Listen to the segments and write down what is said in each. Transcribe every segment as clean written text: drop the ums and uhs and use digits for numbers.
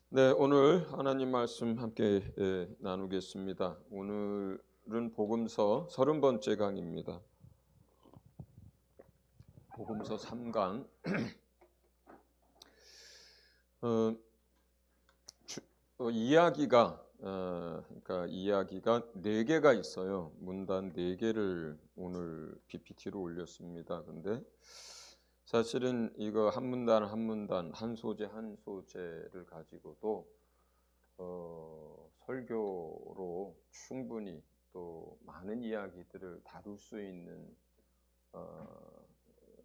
네, 오늘 하나님 말씀 함께 나누겠습니다. 오늘은 복음서 30번째 강입니다. 복음서 3강. 그러니까 이야기가 4개가 있어요. 문단 4개를 오늘 PPT로 올렸습니다. 근데 사실은 이거 한 문단 한 문단, 한 소재 한 소재를 가지고도 설교로 충분히 또 많은 이야기들을 다룰 수 있는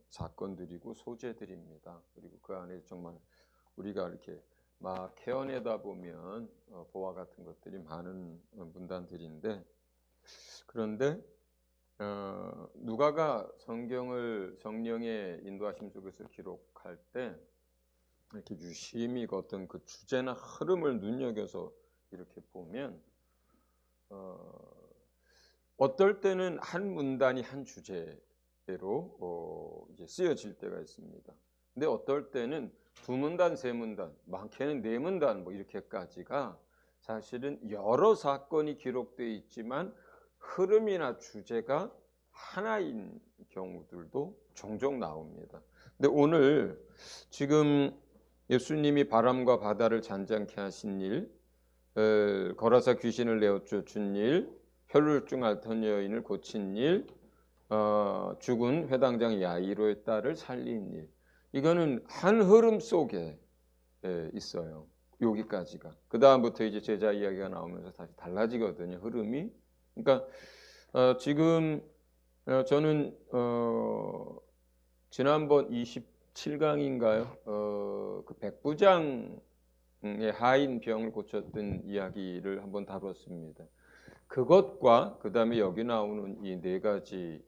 사건들이고 소재들입니다. 그리고 그 안에 정말 우리가 이렇게 막 캐어내다 보면 보화 같은 것들이 많은 문단들인데, 그런데 누가가 성경을 성령의 인도하심 속에서 기록할 때 이렇게 유심히 어떤 그 주제나 흐름을 눈여겨서 이렇게 보면 어떨 때는 한 문단이 한 주제로 이제 쓰여질 때가 있습니다. 근데 어떨 때는 두 문단, 세 문단, 많게는 네 문단 뭐 이렇게까지가 사실은 여러 사건이 기록되어 있지만 흐름이나 주제가 하나인 경우들도 종종 나옵니다. 근데 오늘 지금 예수님이 바람과 바다를 잔잔케 하신 일, 거라사 귀신을 내어쫓은 일, 혈루증 앓던 여인을 고친 일, 죽은 회당장 야이로의 딸을 살린 일, 이거는 한 흐름 속에 있어요. 여기까지가. 그 다음부터 이제 제자 이야기가 나오면서 다시 달라지거든요, 흐름이. 그러니까 지금 저는 지난번 27강인가요? 그 백부장의 하인 병을 고쳤던 이야기를 한번 다뤘습니다. 그것과 그 다음에 여기 나오는 이 네 가지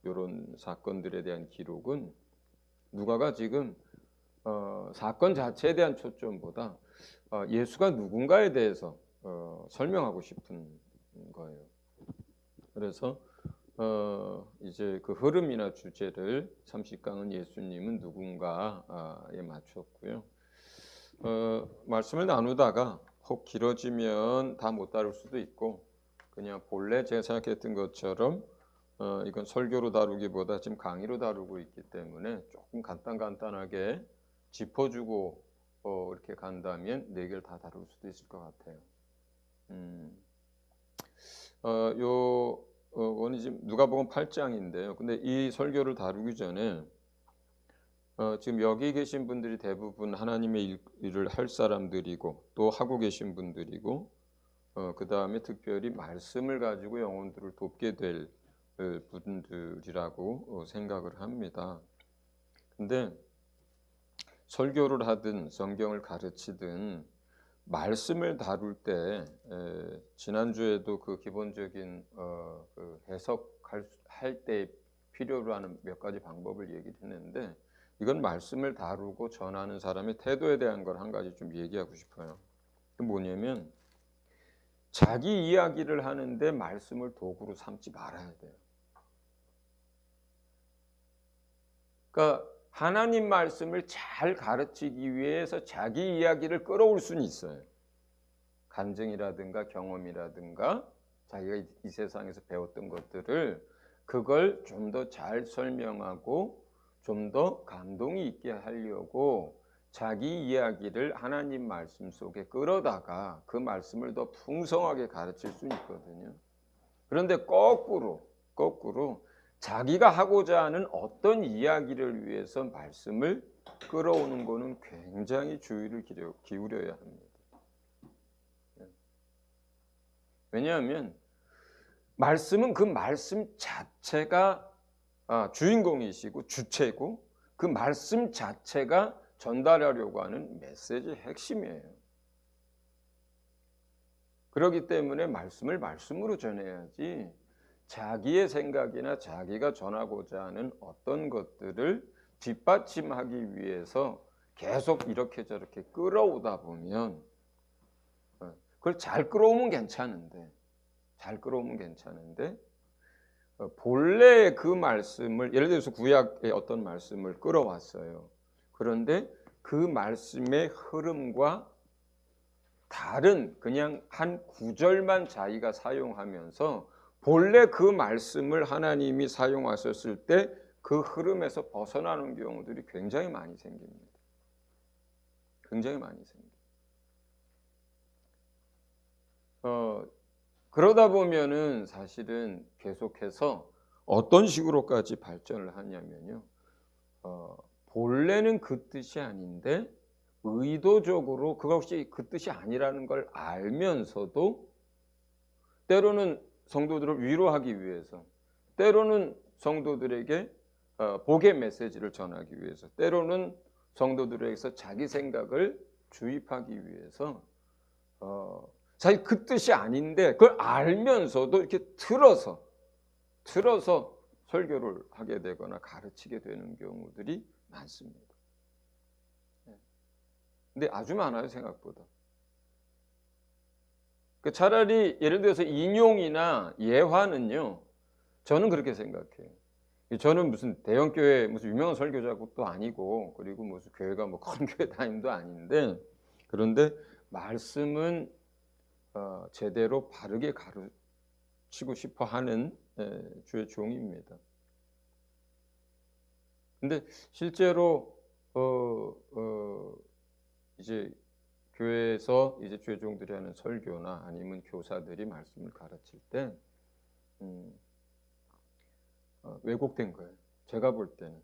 이런 사건들에 대한 기록은 누가가 지금 사건 자체에 대한 초점보다 예수가 누군가에 대해서 설명하고 싶은 거예요. 그래서 이제 그 흐름이나 주제를 30강은 예수님은 누군가에 맞췄고요. 말씀을 나누다가 혹 길어지면 다 못 다룰 수도 있고, 그냥 본래 제가 생각했던 것처럼 이건 설교로 다루기보다 지금 강의로 다루고 있기 때문에 조금 간단하게 짚어주고 이렇게 간다면 4개를 다 다룰 수도 있을 것 같아요. 오늘 지금 누가복음 8장인데요. 근데 이 설교를 다루기 전에 지금 여기 계신 분들이 대부분 하나님의 일을 할 사람들이고 또 하고 계신 분들이고, 그 다음에 특별히 말씀을 가지고 영혼들을 돕게 될 분들이라고 생각을 합니다. 근데 설교를 하든 성경을 가르치든 말씀을 다룰 때 지난주에도 그 기본적인 그 해석할 때 필요로 하는 몇 가지 방법을 얘기를 했는데, 이건 말씀을 다루고 전하는 사람의 태도에 대한 걸 한 가지 좀 얘기하고 싶어요. 그 뭐냐면 자기 이야기를 하는데 말씀을 도구로 삼지 말아야 돼요. 그러니까 하나님 말씀을 잘 가르치기 위해서 자기 이야기를 끌어올 수는 있어요. 감정이라든가 경험이라든가 자기가 이 세상에서 배웠던 것들을 그걸 좀 더 잘 설명하고 좀 더 감동이 있게 하려고 자기 이야기를 하나님 말씀 속에 끌어다가 그 말씀을 더 풍성하게 가르칠 수 있거든요. 그런데 거꾸로 자기가 하고자 하는 어떤 이야기를 위해서 말씀을 끌어오는 것은 굉장히 주의를 기울여야 합니다. 왜냐하면 말씀은 그 말씀 자체가 주인공이시고 주체고, 그 말씀 자체가 전달하려고 하는 메시지의 핵심이에요. 그렇기 때문에 말씀을 말씀으로 전해야지 자기의 생각이나 자기가 전하고자 하는 어떤 것들을 뒷받침하기 위해서 계속 이렇게 저렇게 끌어오다 보면, 그걸 잘 끌어오면 괜찮은데 본래 그 말씀을, 예를 들어서 구약의 어떤 말씀을 끌어왔어요. 그런데 그 말씀의 흐름과 다른 그냥 한 구절만 자기가 사용하면서 본래 그 말씀을 하나님이 사용하셨을 때 그 흐름에서 벗어나는 경우들이 굉장히 많이 생깁니다. 굉장히 많이 생깁니다. 그러다 보면은 사실은 계속해서 어떤 식으로까지 발전을 하냐면요. 본래는 그 뜻이 아닌데 의도적으로 그것이 그 뜻이 아니라는 걸 알면서도 때로는 성도들을 위로하기 위해서, 때로는 성도들에게 복의 메시지를 전하기 위해서, 때로는 성도들에게서 자기 생각을 주입하기 위해서 자기 그 뜻이 아닌데 그걸 알면서도 이렇게 틀어서 설교를 하게 되거나 가르치게 되는 경우들이 많습니다. 근데 아주 많아요, 생각보다. 차라리 예를 들어서 인용이나 예화는요, 저는 그렇게 생각해요. 저는 무슨 대형교회 무슨 유명한 설교자도 아니고, 그리고 무슨 교회가 뭐 큰 교회 다님도 아닌데, 그런데 말씀은 제대로 바르게 가르치고 싶어 하는 주의 종입니다. 근데 실제로 이제 교회에서 이제 주의 종들이 하는 설교나 아니면 교사들이 말씀을 가르칠 때 왜곡된 거예요. 제가 볼 때는.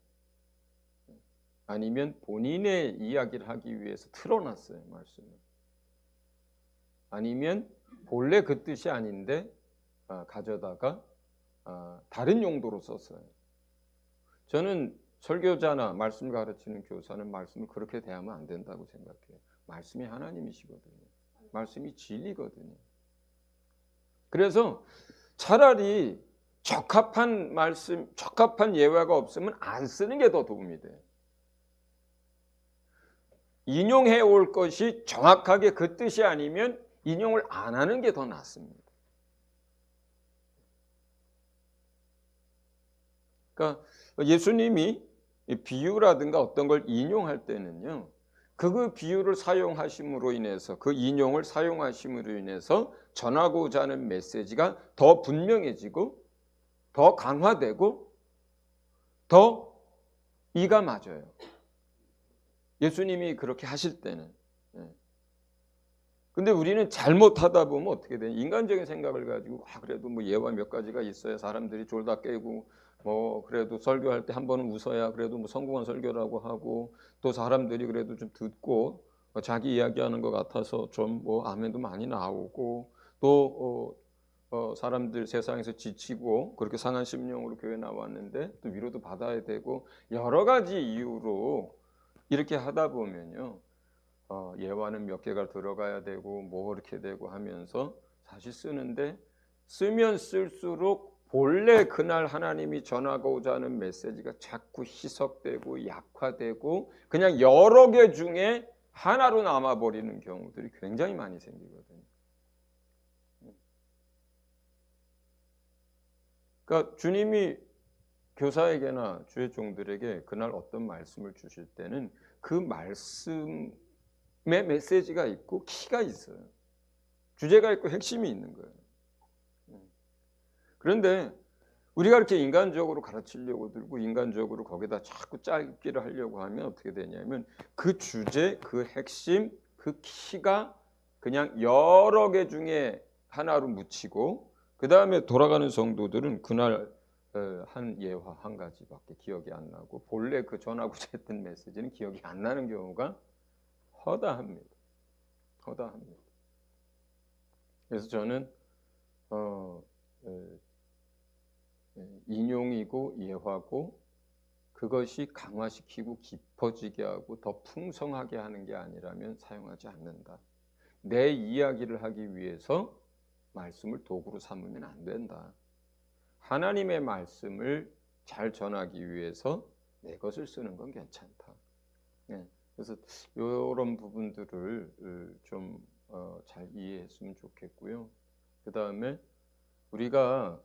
아니면 본인의 이야기를 하기 위해서 틀어놨어요, 말씀을. 아니면 본래 그 뜻이 아닌데 가져다가 다른 용도로 썼어요. 저는 설교자나 말씀 가르치는 교사는 말씀을 그렇게 대하면 안 된다고 생각해요. 말씀이 하나님이시거든요. 말씀이 진리거든요. 그래서 차라리 적합한 말씀, 적합한 예화가 없으면 안 쓰는 게 더 도움이 돼요. 인용해 올 것이 정확하게 그 뜻이 아니면 인용을 안 하는 게 더 낫습니다. 그러니까 예수님이 비유라든가 어떤 걸 인용할 때는요, 그 비유를 사용하심으로 인해서, 그 인용을 사용하심으로 인해서 전하고자 하는 메시지가 더 분명해지고 더 강화되고 더 이가 맞아요. 예수님이 그렇게 하실 때는. 근데 우리는 잘못하다 보면 어떻게 돼요? 인간적인 생각을 가지고 그래도 뭐 예화 몇 가지가 있어야 사람들이 졸다 깨고 뭐 그래도 설교할 때 한 번은 웃어야 그래도 뭐 성공한 설교라고 하고 또 사람들이 그래도 좀 듣고 자기 이야기하는 것 같아서 좀 뭐 아멘도 많이 나오고 또 사람들 세상에서 지치고 그렇게 상한 심령으로 교회 나왔는데 또 위로도 받아야 되고 여러 가지 이유로 이렇게 하다 보면요. 예화는 몇 개가 들어가야 되고 뭐 이렇게 되고 하면서 사실 쓰는데 쓰면 쓸수록 본래 그날 하나님이 전하고자 하는 메시지가 자꾸 희석되고 약화되고 그냥 여러 개 중에 하나로 남아버리는 경우들이 굉장히 많이 생기거든요. 그러니까 주님이 교사에게나 주의 종들에게 그날 어떤 말씀을 주실 때는 그 말씀의 메시지가 있고 키가 있어요. 주제가 있고 핵심이 있는 거예요. 그런데 우리가 이렇게 인간적으로 가르치려고 들고 인간적으로 거기다 자꾸 짧기를 하려고 하면 어떻게 되냐면 그 주제, 그 핵심, 그 키가 그냥 여러 개 중에 하나로 묻히고 그 다음에 돌아가는 성도들은 그날 한 예화 한 가지밖에 기억이 안 나고 본래 그 전하고자 했던 메시지는 기억이 안 나는 경우가 허다합니다. 허다합니다. 그래서 저는 인용이고 예화고 그것이 강화시키고 깊어지게 하고 더 풍성하게 하는 게 아니라면 사용하지 않는다. 내 이야기를 하기 위해서 말씀을 도구로 삼으면 안 된다. 하나님의 말씀을 잘 전하기 위해서 내 것을 쓰는 건 괜찮다. 그래서 이런 부분들을 좀 잘 이해했으면 좋겠고요. 그 다음에 우리가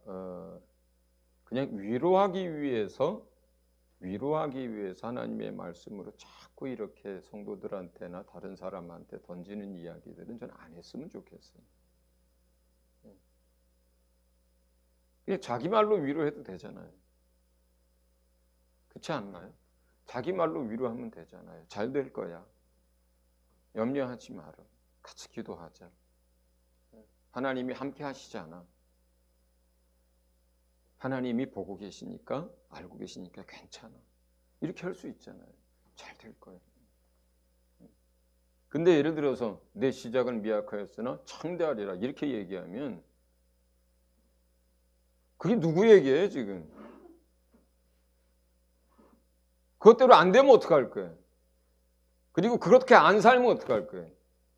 그냥 위로하기 위해서 위로하기 위해서 하나님의 말씀으로 자꾸 이렇게 성도들한테나 다른 사람한테 던지는 이야기들은 전 안 했으면 좋겠어요. 그냥 자기 말로 위로해도 되잖아요. 그렇지 않나요? 자기 말로 위로하면 되잖아요. 잘 될 거야. 염려하지 마라. 같이 기도하자. 하나님이 함께 하시잖아. 하나님이 보고 계시니까, 알고 계시니까 괜찮아. 이렇게 할 수 있잖아요. 잘 될 거예요. 근데 예를 들어서 내 시작은 미약하였으나 창대하리라 이렇게 얘기하면 그게 누구 얘기예요 지금? 그것대로 안 되면 어떡할 거예요? 그리고 그렇게 안 살면 어떡할 거예요?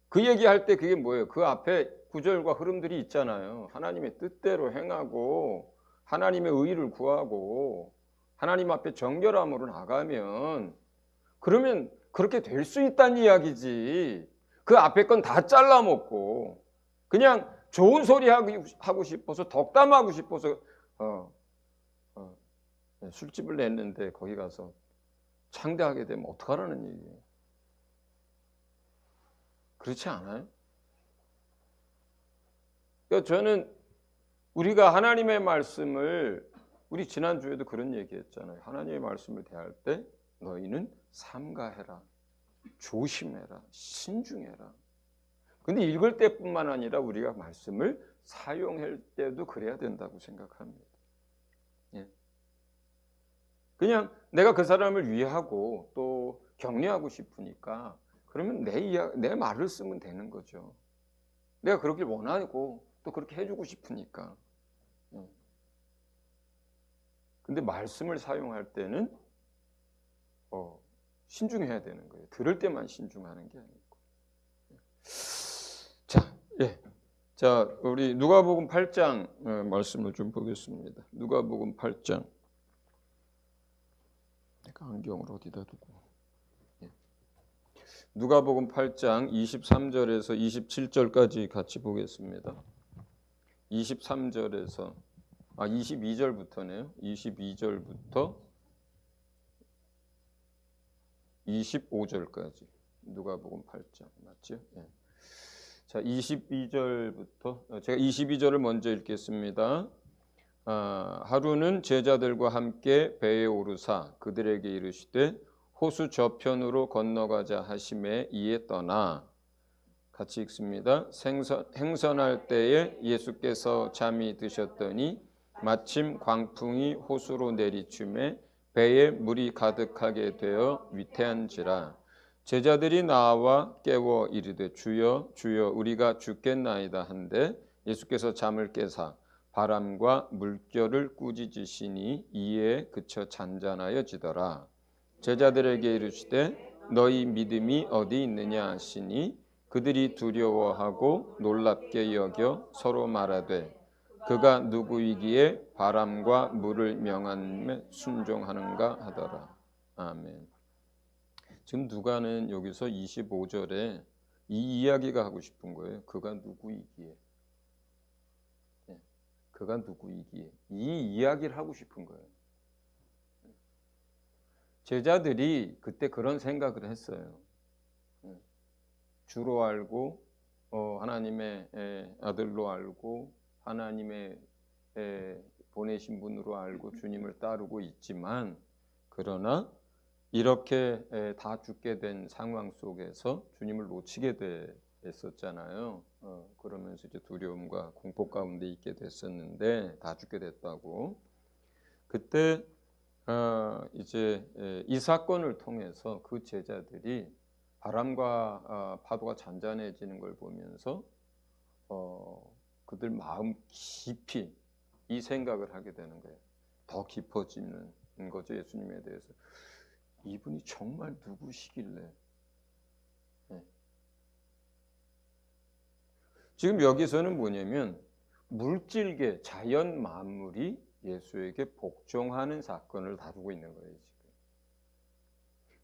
그 얘기할 때 그게 뭐예요? 그 앞에 구절과 흐름들이 있잖아요. 하나님의 뜻대로 행하고 하나님의 의를 구하고 하나님 앞에 정결함으로 나가면 그러면 그렇게 될 수 있다는 이야기지. 그 앞에 건 다 잘라먹고 그냥 좋은 소리 하고 싶어서 덕담하고 싶어서 술집을 냈는데 거기 가서 창대하게 되면 어떡하라는 얘기예요. 그렇지 않아요? 그러니까 저는 우리가 하나님의 말씀을 우리 지난주에도 그런 얘기했잖아요. 하나님의 말씀을 대할 때 너희는 삼가해라. 조심해라. 신중해라. 근데 읽을 때뿐만 아니라 우리가 말씀을 사용할 때도 그래야 된다고 생각합니다. 예. 그냥 내가 그 사람을 위하고 또 격려하고 싶으니까 그러면 내 말을 쓰면 되는 거죠. 내가 그렇게 원하고 또 그렇게 해주고 싶으니까. 근데 말씀을 사용할 때는 신중해야 되는 거예요. 들을 때만 신중하는 게 아니고. 자, 우리 누가복음 8장 말씀을 좀 보겠습니다. 누가복음 8장. 내가 안경을 어디다 두고. 누가복음 8장 23절에서 27절까지 같이 보겠습니다. 23절에서 22절부터네요. 22절부터 25절까지 누가복음 8장 맞죠? 예. 자, 22절부터 제가 22절을 먼저 읽겠습니다. 하루는 제자들과 함께 배에 오르사 그들에게 이르시되 호수 저편으로 건너가자 하심에 이에 떠나 같이 읽습니다. 행선할 때에 예수께서 잠이 드셨더니 마침 광풍이 호수로 내리춤에 배에 물이 가득하게 되어 위태한지라 제자들이 나와 깨워 이르되 주여 주여 우리가 죽겠나이다 한데 예수께서 잠을 깨사 바람과 물결을 꾸짖으시니 이에 그쳐 잔잔하여지더라. 제자들에게 이르시되 너희 믿음이 어디 있느냐 하시니 그들이 두려워하고 놀랍게 여겨 서로 말하되 그가 누구이기에 바람과 물을 명함에 순종하는가 하더라. 아멘. 지금 누가는 여기서 25절에 이 이야기가 하고 싶은 거예요. 그가 누구이기에. 그가 누구이기에. 이 이야기를 하고 싶은 거예요. 제자들이 그때 그런 생각을 했어요. 주로 알고 하나님의 아들로 알고 하나님의 보내신 분으로 알고 주님을 따르고 있지만 그러나 이렇게 다 죽게 된 상황 속에서 주님을 놓치게 됐었잖아요. 그러면서 이제 두려움과 공포 가운데 있게 됐었는데 다 죽게 됐다고. 그때 이제 이 사건을 통해서 그 제자들이 바람과 파도가 잔잔해지는 걸 보면서 그들 마음 깊이 이 생각을 하게 되는 거예요. 더 깊어지는 거죠. 예수님에 대해서. 이분이 정말 누구시길래. 지금 여기서는 뭐냐면 물질계, 자연 만물이 예수에게 복종하는 사건을 다루고 있는 거예요. 지금.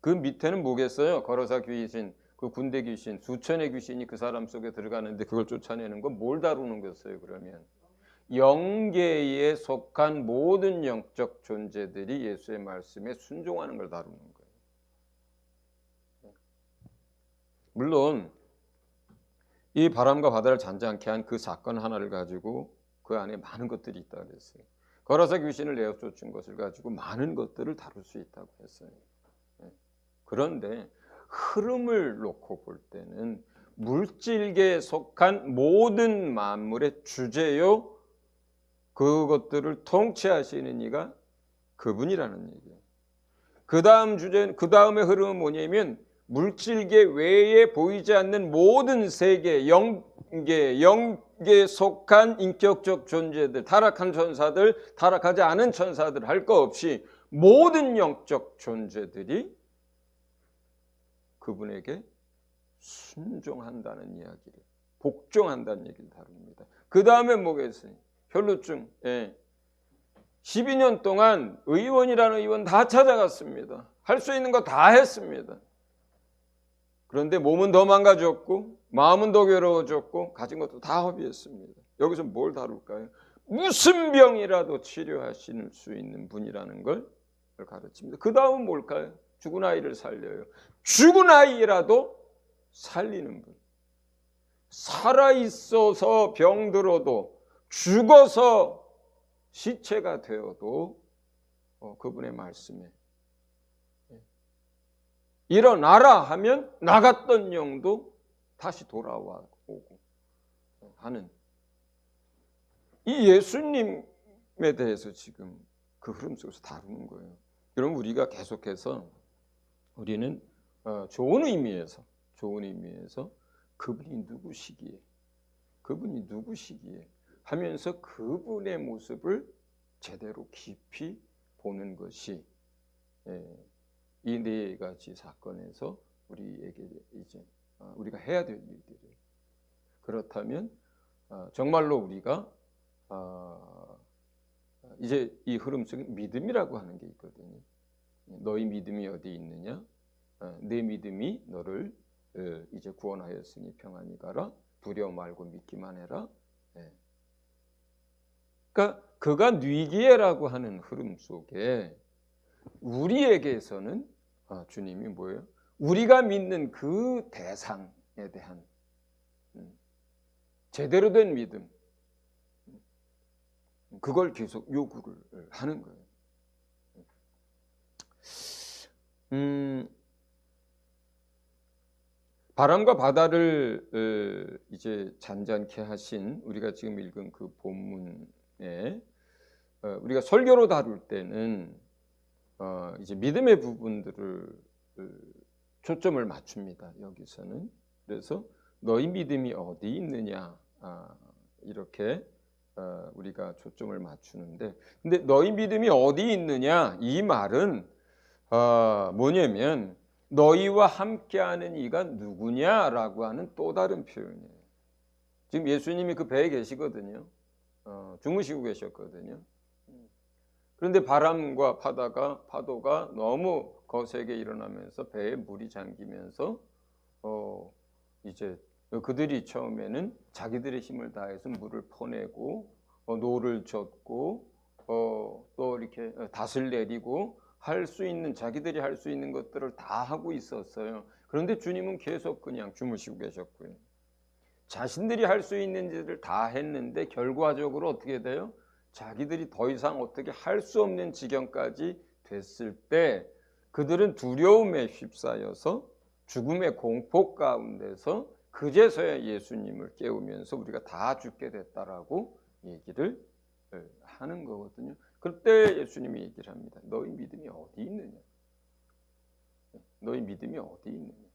그 밑에는 뭐겠어요? 거러사 귀신, 그 군대 귀신, 수천의 귀신이 그 사람 속에 들어가는데 그걸 쫓아내는 건 뭘 다루는 거였어요? 그러면 영계에 속한 모든 영적 존재들이 예수의 말씀에 순종하는 걸 다루는 거예요. 물론 이 바람과 바다를 잔잔케 한 그 사건 하나를 가지고 그 안에 많은 것들이 있다고 그랬어요. 거라사 귀신을 내어 쫓은 것을 가지고 많은 것들을 다룰 수 있다고 했어요. 그런데 흐름을 놓고 볼 때는 물질계에 속한 모든 만물의 주제요, 그것들을 통치하시는 이가 그분이라는 얘기예요. 그 다음의 흐름은 뭐냐면 물질계 외에 보이지 않는 모든 세계, 영계에 속한 인격적 존재들, 타락한 천사들, 타락하지 않은 천사들 할 거 없이 모든 영적 존재들이 그분에게 순종한다는 이야기를, 복종한다는 얘기를 다룹니다. 그 다음에 뭐겠어요? 혈루증. 12년 동안 의원이라는 의원 다 찾아갔습니다. 할 수 있는 거 다 했습니다. 그런데 몸은 더 망가졌고 마음은 더 괴로워졌고 가진 것도 다 허비했습니다. 여기서 뭘 다룰까요? 무슨 병이라도 치료하실 수 있는 분이라는 걸 가르칩니다. 그 다음은 뭘까요? 죽은 아이를 살려요. 죽은 아이라도 살리는 분. 살아있어서 병들어도, 죽어서 시체가 되어도 그분의 말씀에 일어나라 하면 나갔던 영도 다시 돌아와 오고 하는 이 예수님에 대해서 지금 그 흐름 속에서 다루는 거예요. 그럼 우리가 계속해서 우리는 좋은 의미에서 그분이 누구시기에 하면서 그분의 모습을 제대로 깊이 보는 것이 이 네 가지 사건에서 우리에게 이제 우리가 해야 될 일들이에요. 그렇다면 정말로 우리가 이제 이 흐름 속에 믿음이라고 하는 게 있거든요. 너희 믿음이 어디 있느냐? 내 믿음이 너를 이제 구원하였으니 평안히 가라. 두려워 말고 믿기만 해라. 그러니까 그가 뉘기에라고 하는 흐름 속에 우리에게서는 주님이 뭐예요? 우리가 믿는 그 대상에 대한 제대로 된 믿음, 그걸 계속 요구를 하는 거예요. 바람과 바다를 이제 잔잔케 하신 우리가 지금 읽은 그 본문에 우리가 설교로 다룰 때는 이제 믿음의 부분들을 초점을 맞춥니다. 여기서는. 그래서 너희 믿음이 어디 있느냐 이렇게 우리가 초점을 맞추는데, 근데 너희 믿음이 어디 있느냐 이 말은 뭐냐면 너희와 함께하는 이가 누구냐라고 하는 또 다른 표현이에요. 지금 예수님이 그 배에 계시거든요. 주무시고 계셨거든요. 그런데 바람과 파도가 너무 거세게 일어나면서 배에 물이 잠기면서 이제 그들이 처음에는 자기들의 힘을 다해서 물을 퍼내고 노를 젓고 또 이렇게 닷을 내리고 자기들이 할 수 있는 것들을 다 하고 있었어요. 그런데 주님은 계속 그냥 주무시고 계셨고요. 자신들이 할 수 있는 일을 다 했는데 결과적으로 어떻게 돼요? 자기들이 더 이상 어떻게 할 수 없는 지경까지 됐을 때 그들은 두려움에 휩싸여서 죽음의 공포 가운데서 그제서야 예수님을 깨우면서 우리가 다 죽게 됐다라고 얘기를 하는 거거든요. 그때 예수님이 얘기를 합니다. 너희 믿음이 어디 있느냐? 너희 믿음이 어디 있느냐?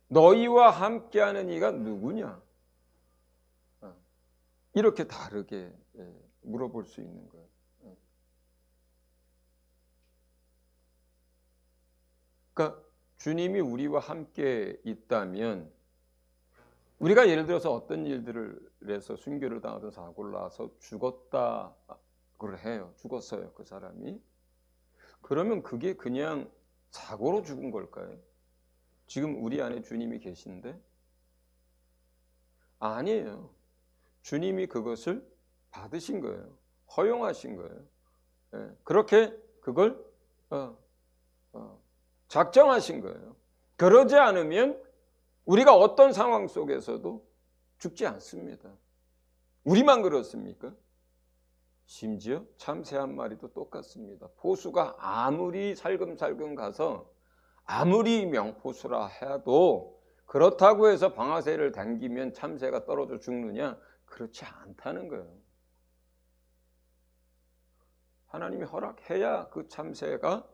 너희와 함께하는 이가 누구냐? 이렇게 다르게 물어볼 수 있는 거예요. 그러니까 주님이 우리와 함께 있다면 우리가 예를 들어서 어떤 일들을 해서 순교를 당하던 사고를 나서 죽었다고 해요. 죽었어요, 그 사람이. 그러면 그게 그냥 사고로 죽은 걸까요? 지금 우리 안에 주님이 계신데? 아니에요. 주님이 그것을 받으신 거예요. 허용하신 거예요. 예, 그렇게 그걸 작정하신 거예요. 그러지 않으면 우리가 어떤 상황 속에서도 죽지 않습니다. 우리만 그렇습니까? 심지어 참새 한 마리도 똑같습니다. 포수가 아무리 살금살금 가서 아무리 명포수라 해도 그렇다고 해서 방아쇠를 당기면 참새가 떨어져 죽느냐? 그렇지 않다는 거예요. 하나님이 허락해야 그 참새가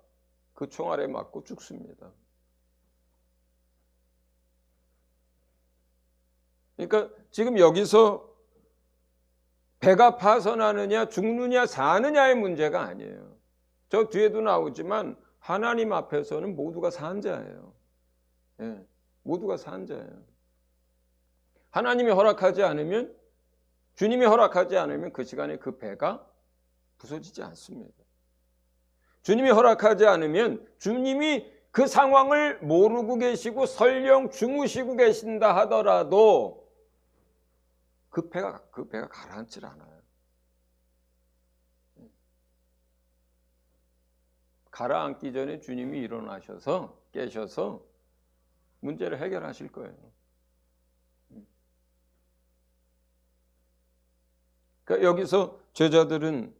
그 총알에 맞고 죽습니다. 그러니까 지금 여기서 배가 파선하느냐 죽느냐 사느냐의 문제가 아니에요. 저 뒤에도 나오지만 하나님 앞에서는 모두가 산 자예요. 예, 모두가 산 자예요. 하나님이 허락하지 않으면, 주님이 허락하지 않으면 그 시간에 그 배가 부서지지 않습니다. 주님이 허락하지 않으면, 주님이 그 상황을 모르고 계시고 설령 주무시고 계신다 하더라도 그 배가 가라앉질 않아요. 가라앉기 전에 주님이 일어나셔서 깨셔서 문제를 해결하실 거예요. 그러니까 여기서 제자들은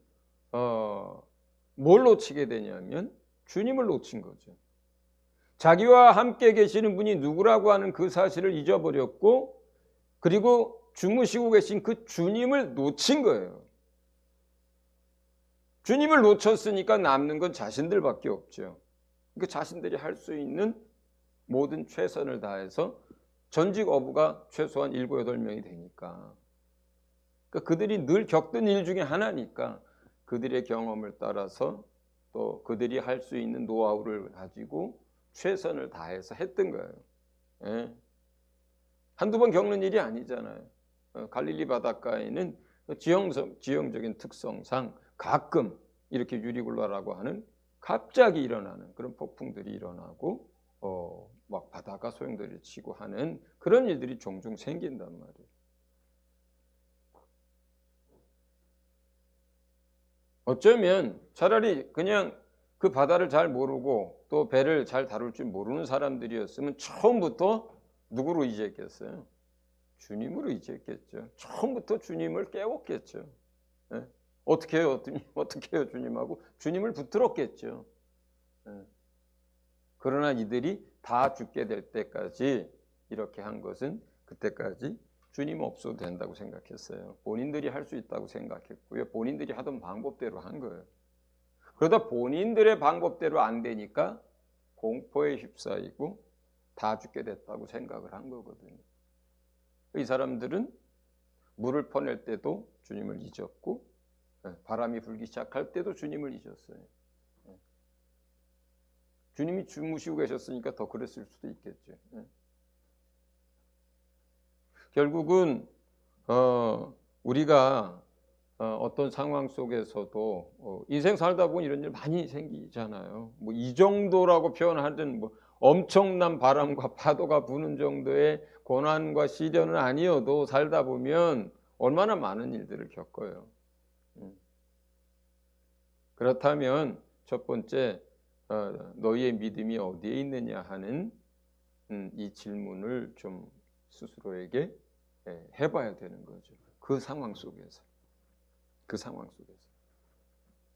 뭘 놓치게 되냐면 주님을 놓친 거죠. 자기와 함께 계시는 분이 누구라고 하는 그 사실을 잊어버렸고, 그리고 주무시고 계신 그 주님을 놓친 거예요. 주님을 놓쳤으니까 남는 건 자신들밖에 없죠. 그 자신들이 할 수 있는 모든 최선을 다해서 전직 어부가 최소한 7, 8명이 되니까, 그러니까 그들이 늘 겪던 일 중에 하나니까 그들의 경험을 따라서 또 그들이 할 수 있는 노하우를 가지고 최선을 다해서 했던 거예요. 예. 한두 번 겪는 일이 아니잖아요. 갈릴리 바닷가에는 지형적인 특성상 가끔 이렇게 유리굴라라고 하는 갑자기 일어나는 그런 폭풍들이 일어나고 막 바다가 소용돌이를 치고 하는 그런 일들이 종종 생긴단 말이에요. 어쩌면 차라리 그냥 그 바다를 잘 모르고 또 배를 잘 다룰 줄 모르는 사람들이었으면 처음부터 누구로 의지했겠어요? 주님으로 의지했겠죠. 처음부터 주님을 깨웠겠죠. 네? 어떻게 해요? 어떻게 해요? 주님하고 주님을 붙들었겠죠. 네. 그러나 이들이 다 죽게 될 때까지 이렇게 한 것은 그때까지 주님 없어도 된다고 생각했어요. 본인들이 할 수 있다고 생각했고요. 본인들이 하던 방법대로 한 거예요. 그러다 본인들의 방법대로 안 되니까 공포에 휩싸이고 다 죽게 됐다고 생각을 한 거거든요. 이 사람들은 물을 퍼낼 때도 주님을 잊었고 바람이 불기 시작할 때도 주님을 잊었어요. 주님이 주무시고 계셨으니까 더 그랬을 수도 있겠죠. 결국은 우리가 어떤 상황 속에서도 인생 살다 보면 이런 일 많이 생기잖아요. 뭐 이 정도라고 표현하든 뭐 엄청난 바람과 파도가 부는 정도의 고난과 시련은 아니어도 살다 보면 얼마나 많은 일들을 겪어요. 그렇다면 첫 번째 너희의 믿음이 어디에 있느냐 하는 이 질문을 좀 스스로에게 해봐야 되는 거죠. 그 상황 속에서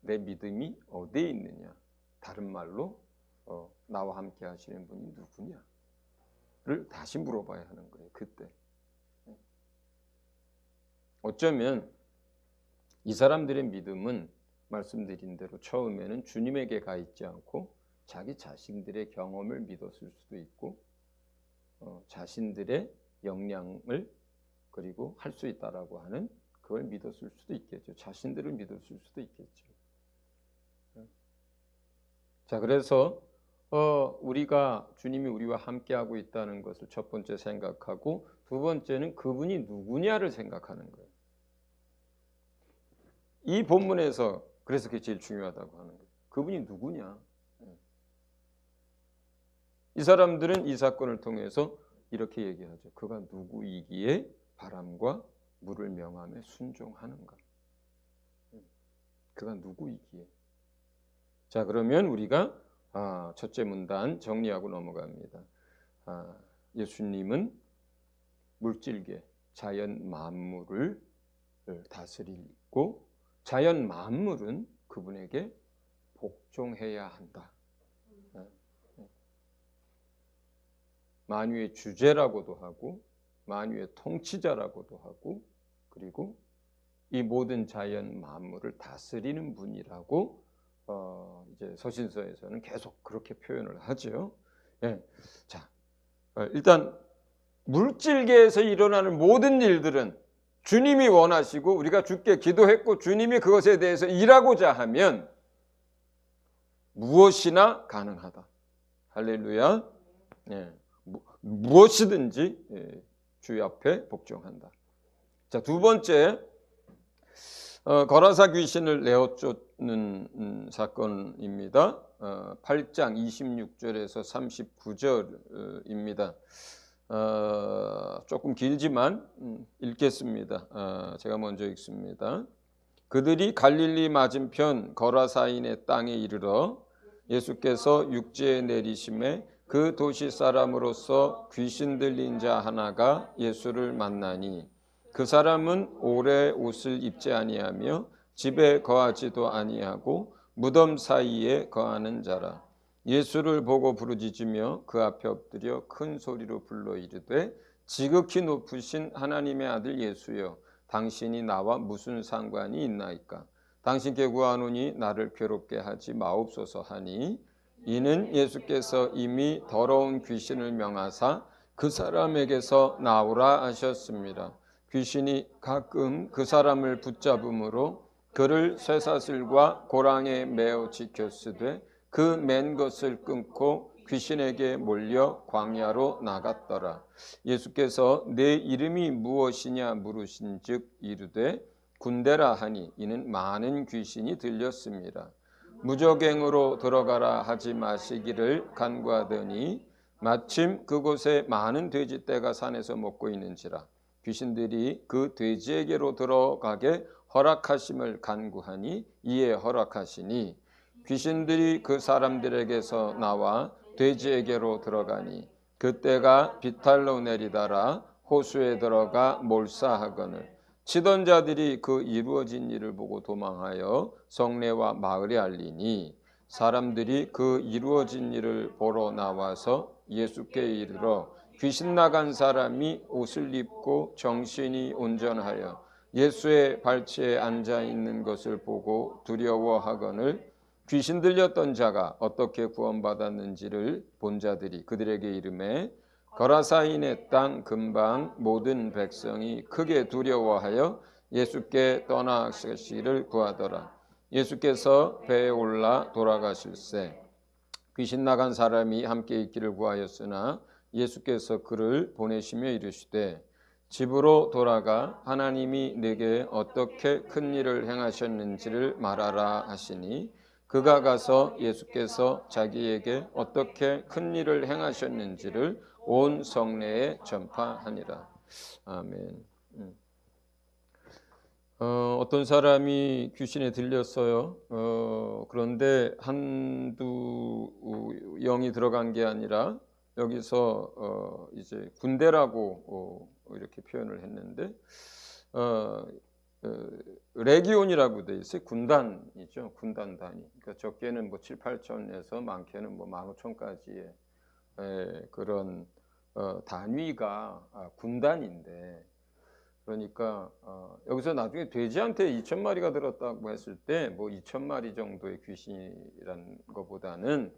내 믿음이 어디에 있느냐, 다른 말로 나와 함께 하시는 분이 누구냐를 다시 물어봐야 하는 거예요. 그때 어쩌면 이 사람들의 믿음은 말씀드린 대로 처음에는 주님에게 가 있지 않고 자기 자신들의 경험을 믿었을 수도 있고 자신들의 역량을 그리고 할 수 있다라고 하는 그걸 믿었을 수도 있겠죠. 자신들을 믿었을 수도 있겠죠. 자, 그래서 우리가 주님이 우리와 함께하고 있다는 것을 첫 번째 생각하고 두 번째는 그분이 누구냐를 생각하는 거예요. 이 본문에서 그래서 그게 제일 중요하다고 하는 거예요. 그분이 누구냐? 이 사람들은 이 사건을 통해서 이렇게 얘기하죠. 그가 누구이기에 바람과 물을 명함에 순종하는가? 그가 누구이기에? 자, 그러면 우리가 첫째 문단 정리하고 넘어갑니다. 예수님은 물질계, 자연 만물을 다스리고 자연 만물은 그분에게 복종해야 한다. 만유의 주제라고도 하고 만유의 통치자라고도 하고 그리고 이 모든 자연 만물을 다스리는 분이라고 이제 서신서에서는 계속 그렇게 표현을 하죠. 예. 자, 일단 물질계에서 일어나는 모든 일들은 주님이 원하시고 우리가 주께 기도했고 주님이 그것에 대해서 일하고자 하면 무엇이나 가능하다. 할렐루야. 예. 무엇이든지 주 앞에 복종한다. 자, 두 번째, 거라사 귀신을 내어 쫓는 사건입니다. 8장 26절에서 39절입니다. 조금 길지만 읽겠습니다. 제가 먼저 읽습니다. 그들이 갈릴리 맞은편 거라사인의 땅에 이르러 예수께서 육지에 내리심에 그 도시 사람으로서 귀신 들린 자 하나가 예수를 만나니 그 사람은 오래 옷을 입지 아니하며 집에 거하지도 아니하고 무덤 사이에 거하는 자라. 예수를 보고 부르짖으며 그 앞에 엎드려 큰 소리로 불러 이르되 지극히 높으신 하나님의 아들 예수여, 당신이 나와 무슨 상관이 있나이까? 당신께 구하노니 나를 괴롭게 하지 마옵소서 하니 이는 예수께서 이미 더러운 귀신을 명하사 그 사람에게서 나오라 하셨습니다. 귀신이 가끔 그 사람을 붙잡음으로 그를 쇠사슬과 고랑에 매어 지켰으되 그 맨 것을 끊고 귀신에게 몰려 광야로 나갔더라. 예수께서 내 이름이 무엇이냐 물으신즉 이르되 군대라 하니 이는 많은 귀신이 들렸습니다. 무적행으로 들어가라 하지 마시기를 간구하더니 마침 그곳에 많은 돼지떼가 산에서 먹고 있는지라. 귀신들이 그 돼지에게로 들어가게 허락하심을 간구하니 이에 허락하시니 귀신들이 그 사람들에게서 나와 돼지에게로 들어가니 그때가 비탈로 내리다라 호수에 들어가 몰사하거늘 치던 자들이 그 이루어진 일을 보고 도망하여 성내와 마을에 알리니 사람들이 그 이루어진 일을 보러 나와서 예수께 이르러 귀신 나간 사람이 옷을 입고 정신이 온전하여 예수의 발치에 앉아 있는 것을 보고 두려워하거늘 귀신 들렸던 자가 어떻게 구원받았는지를 본 자들이 그들에게 이르매 거라사인의 땅 근방 모든 백성이 크게 두려워하여 예수께 떠나가시기를 구하더라. 예수께서 배에 올라 돌아가실새 귀신 나간 사람이 함께 있기를 구하였으나 예수께서 그를 보내시며 이르시되 집으로 돌아가 하나님이 내게 어떻게 큰 일을 행하셨는지를 말하라 하시니 그가 가서 예수께서 자기에게 어떻게 큰 일을 행하셨는지를 온 성내에 전파하니라. 아멘. 어떤 사람이 귀신에 들렸어요. 그런데 한두 영이 들어간 게 아니라 여기서 이제 군대라고 이렇게 표현을 했는데 레기온이라고 돼 있어요. 군단이죠. 군단 단위. 그러니까 적게는 뭐 7, 8천에서 많게는 뭐 15,000까지의 그런 단위가 군단인데 그러니까 여기서 나중에 돼지한테 2,000마리가 들었다고 했을 때 뭐 2,000마리 정도의 귀신이라는 것보다는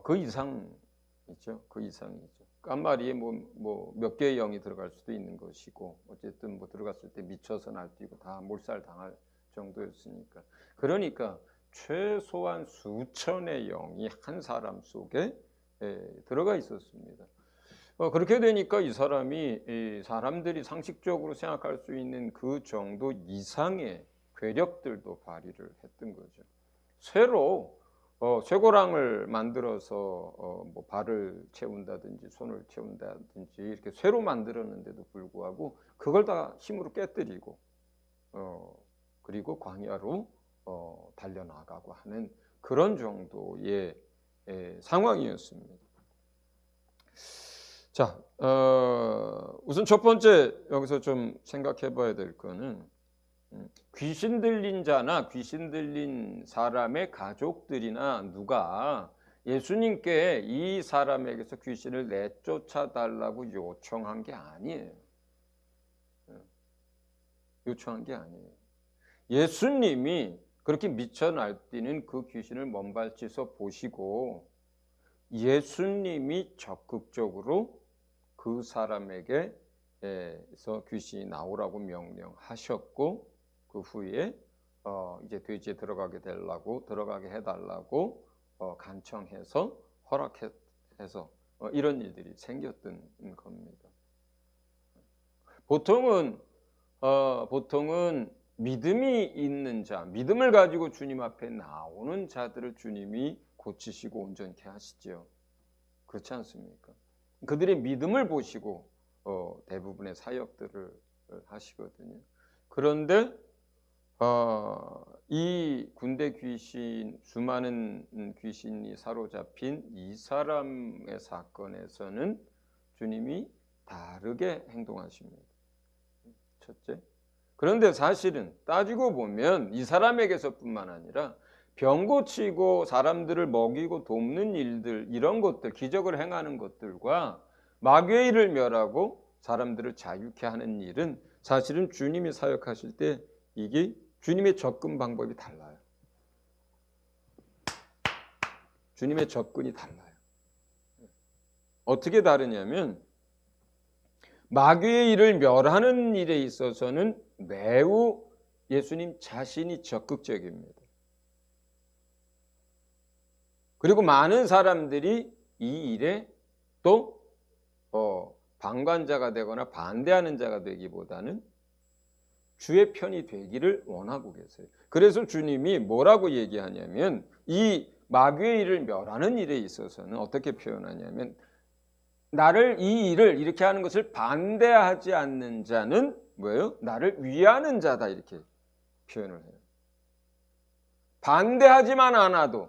그 이상이죠. 그 이상이죠. 한 마리에 뭐 몇 개의 영이 들어갈 수도 있는 것이고 어쨌든 뭐 들어갔을 때 미쳐서 날뛰고 다 몰살 당할 정도였으니까. 그러니까 최소한 수천의 영이 한 사람 속에 들어가 있었습니다. 그렇게 되니까 이 사람이 사람들이 상식적으로 생각할 수 있는 그 정도 이상의 괴력들도 발휘를 했던 거죠. 쇠로 쇠고랑을 만들어서 뭐 발을 채운다든지 손을 채운다든지 이렇게 쇠로 만들었는데도 불구하고 그걸 다 힘으로 깨뜨리고 그리고 광야로 달려나가고 하는 그런 정도의 상황이었습니다. 자, 우선 첫 번째 여기서 좀 생각해 봐야 될 거는 귀신 들린 자나 귀신 들린 사람의 가족들이나 누가 예수님께 이 사람에게서 귀신을 내쫓아 달라고 요청한 게 아니에요. 요청한 게 아니에요. 예수님이 그렇게 미쳐 날뛰는 그 귀신을 먼발치서 보시고 예수님이 적극적으로 그 사람에게서 귀신이 나오라고 명령하셨고 그 후에 이제 돼지에 들어가게 해달라고 간청해서 허락해서 이런 일들이 생겼던 겁니다. 보통은 믿음이 있는 자, 믿음을 가지고 주님 앞에 나오는 자들을 주님이 고치시고 온전케 하시죠. 그렇지 않습니까? 그들의 믿음을 보시고 대부분의 사역들을 하시거든요. 그런데 이 군대 귀신, 수많은 귀신이 사로잡힌 이 사람의 사건에서는 주님이 다르게 행동하십니다. 첫째. 그런데 사실은 따지고 보면 이 사람에게서뿐만 아니라 병 고치고 사람들을 먹이고 돕는 일들, 이런 것들, 기적을 행하는 것들과 마귀의 일을 멸하고 사람들을 자유케 하는 일은 사실은 주님이 사역하실 때 이게 주님의 접근 방법이 달라요. 주님의 접근이 달라요. 어떻게 다르냐면 마귀의 일을 멸하는 일에 있어서는 매우 예수님 자신이 적극적입니다. 그리고 많은 사람들이 이 일에 또 방관자가 되거나 반대하는 자가 되기보다는 주의 편이 되기를 원하고 계세요. 그래서 주님이 뭐라고 얘기하냐면 이 마귀의 일을 멸하는 일에 있어서는 어떻게 표현하냐면 나를 이 일을 이렇게 하는 것을 반대하지 않는 자는 뭐예요? 나를 위하는 자다, 이렇게 표현을 해요. 반대하지만 않아도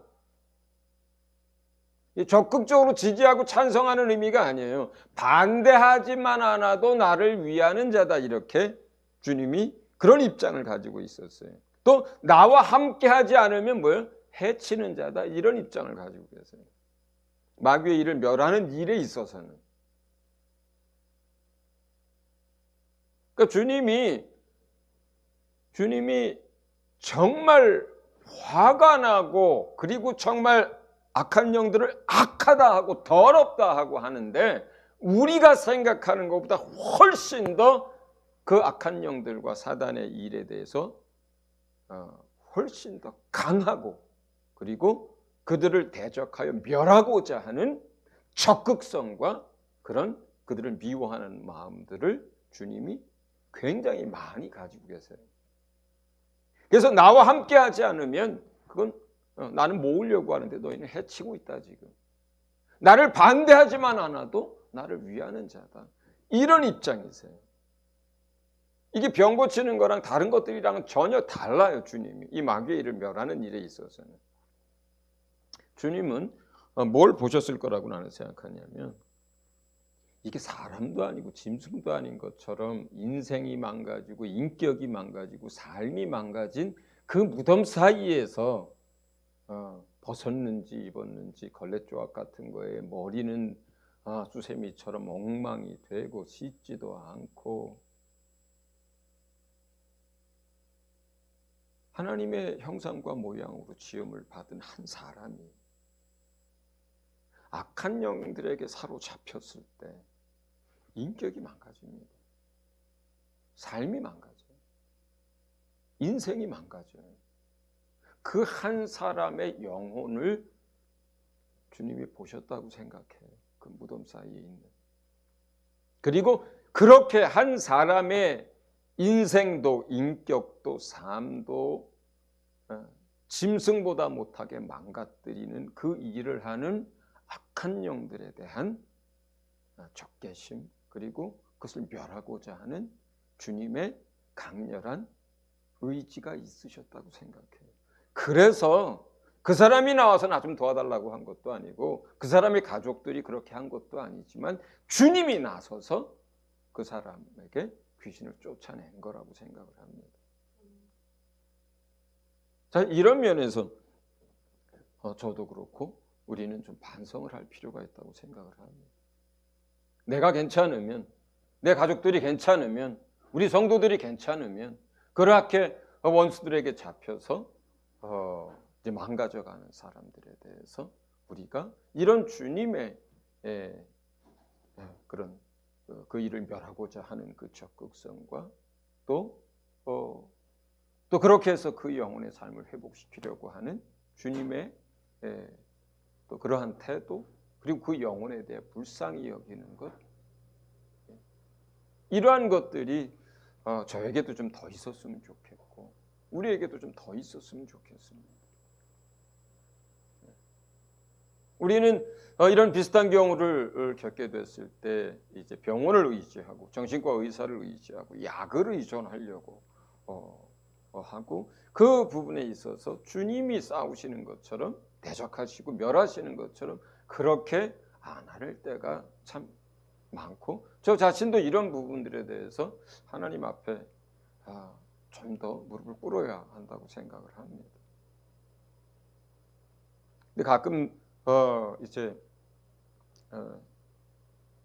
적극적으로 지지하고 찬성하는 의미가 아니에요. 반대하지만 않아도 나를 위하는 자다, 이렇게 주님이 그런 입장을 가지고 있었어요. 또 나와 함께 하지 않으면 뭐예요? 해치는 자다, 이런 입장을 가지고 계세요. 마귀의 일을 멸하는 일에 있어서는. 그러니까 주님이 정말 화가 나고 그리고 정말 악한 영들을 악하다 하고 더럽다 하고 하는데 우리가 생각하는 것보다 훨씬 더 그 악한 영들과 사단의 일에 대해서 훨씬 더 강하고 그리고 그들을 대적하여 멸하고자 하는 적극성과 그런 그들을 미워하는 마음들을 주님이 굉장히 많이 가지고 계세요. 그래서 나와 함께 하지 않으면 그건 나는 모으려고 하는데 너희는 해치고 있다 지금. 나를 반대하지만 않아도 나를 위하는 자다. 이런 입장이세요. 이게 병 고치는 거랑 다른 것들이랑은 전혀 달라요. 주님이 이 마귀의 일을 멸하는 일에 있어서는. 주님은 뭘 보셨을 거라고 나는 생각하냐면 이게 사람도 아니고 짐승도 아닌 것처럼 인생이 망가지고 인격이 망가지고 삶이 망가진 그 무덤 사이에서 벗었는지 입었는지 걸레조각 같은 거에 머리는 수세미처럼 엉망이 되고 씻지도 않고 하나님의 형상과 모양으로 지음을 받은 한 사람이 악한 영들에게 사로잡혔을 때 인격이 망가집니다. 삶이 망가져요. 인생이 망가져요. 그 한 사람의 영혼을 주님이 보셨다고 생각해요. 그 무덤 사이에 있는. 그리고 그렇게 한 사람의 인생도 인격도 삶도 짐승보다 못하게 망가뜨리는 그 일을 하는 악한 영들에 대한 적개심, 그리고 그것을 멸하고자 하는 주님의 강렬한 의지가 있으셨다고 생각해요. 그래서 그 사람이 나와서 나 좀 도와달라고 한 것도 아니고 그 사람의 가족들이 그렇게 한 것도 아니지만 주님이 나서서 그 사람에게 귀신을 쫓아낸 거라고 생각을 합니다. 자, 이런 면에서 저도 그렇고 우리는 좀 반성을 할 필요가 있다고 생각을 합니다. 내가 괜찮으면, 내 가족들이 괜찮으면, 우리 성도들이 괜찮으면 그렇게 원수들에게 잡혀서 이제 망가져가는 사람들에 대해서 우리가 이런 주님의 그런 그 일을 멸하고자 하는 그 적극성과 또 그렇게 해서 그 영혼의 삶을 회복시키려고 하는 주님의 또 그러한 태도, 그리고 그 영혼에 대해 불쌍히 여기는 것, 이러한 것들이 저에게도 좀 더 있었으면 좋겠고 우리에게도 좀 더 있었으면 좋겠습니다. 우리는 이런 비슷한 경우를 겪게 됐을 때 이제 병원을 의지하고 정신과 의사를 의지하고 약을 의존하려고 하고 그 부분에 있어서 주님이 싸우시는 것처럼 대적하시고 멸하시는 것처럼 그렇게 안 할 때가 참 많고 저 자신도 이런 부분들에 대해서 하나님 앞에 좀 더 무릎을 꿇어야 한다고 생각을 합니다. 근데 가끔 이제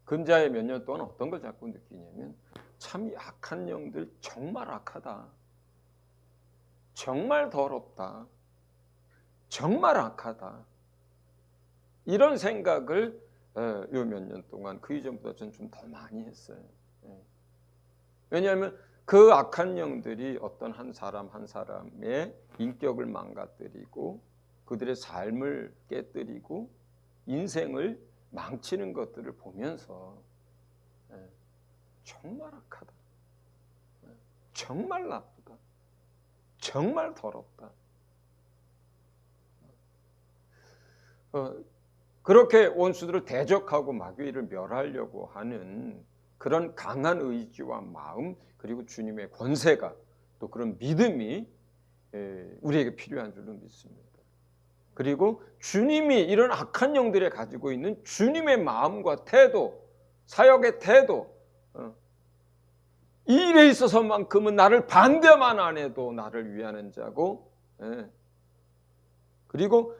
근자의 몇 년 동안 어떤 걸 자꾸 느끼냐면 참 이 악한 영들 정말 악하다, 정말 더럽다, 정말 악하다, 이런 생각을 요 몇 년 동안 그 이전보다 전 좀 더 많이 했어요. 왜냐하면 그 악한 영들이 어떤 한 사람 한 사람의 인격을 망가뜨리고 그들의 삶을 깨뜨리고 인생을 망치는 것들을 보면서 정말 악하다, 정말 나쁘다, 정말 더럽다, 그렇게 원수들을 대적하고 마귀를 멸하려고 하는 그런 강한 의지와 마음, 그리고 주님의 권세가 또 그런 믿음이 우리에게 필요한 줄로 믿습니다. 그리고 주님이 이런 악한 영들에 가지고 있는 주님의 마음과 태도, 사역의 태도, 이 일에 있어서만큼은 나를 반대만 안 해도 나를 위하는 자고, 그리고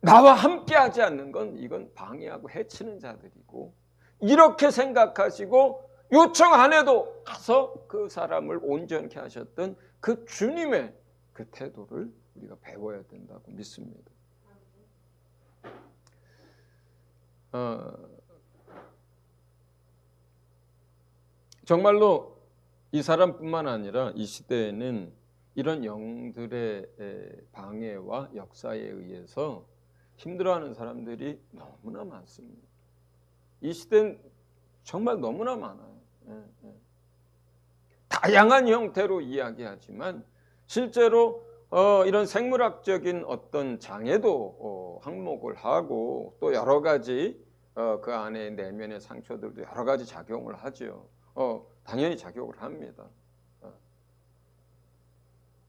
나와 함께하지 않는 건 이건 방해하고 해치는 자들이고, 이렇게 생각하시고 요청 안 해도 가서 그 사람을 온전케 하셨던 그 주님의 그 태도를 우리가 배워야 된다고 믿습니다. 정말로 이 사람뿐만 아니라 이 시대에는 이런 영들의 방해와 역사에 의해서 힘들어하는 사람들이 너무나 많습니다. 이 시대는 정말 너무나 많아요. 다양한 형태로 이야기하지만 실제로 이런 생물학적인 어떤 장애도 항목을 하고 또 여러 가지 그 안에 내면의 상처들도 여러 가지 작용을 하죠. 당연히 작용을 합니다.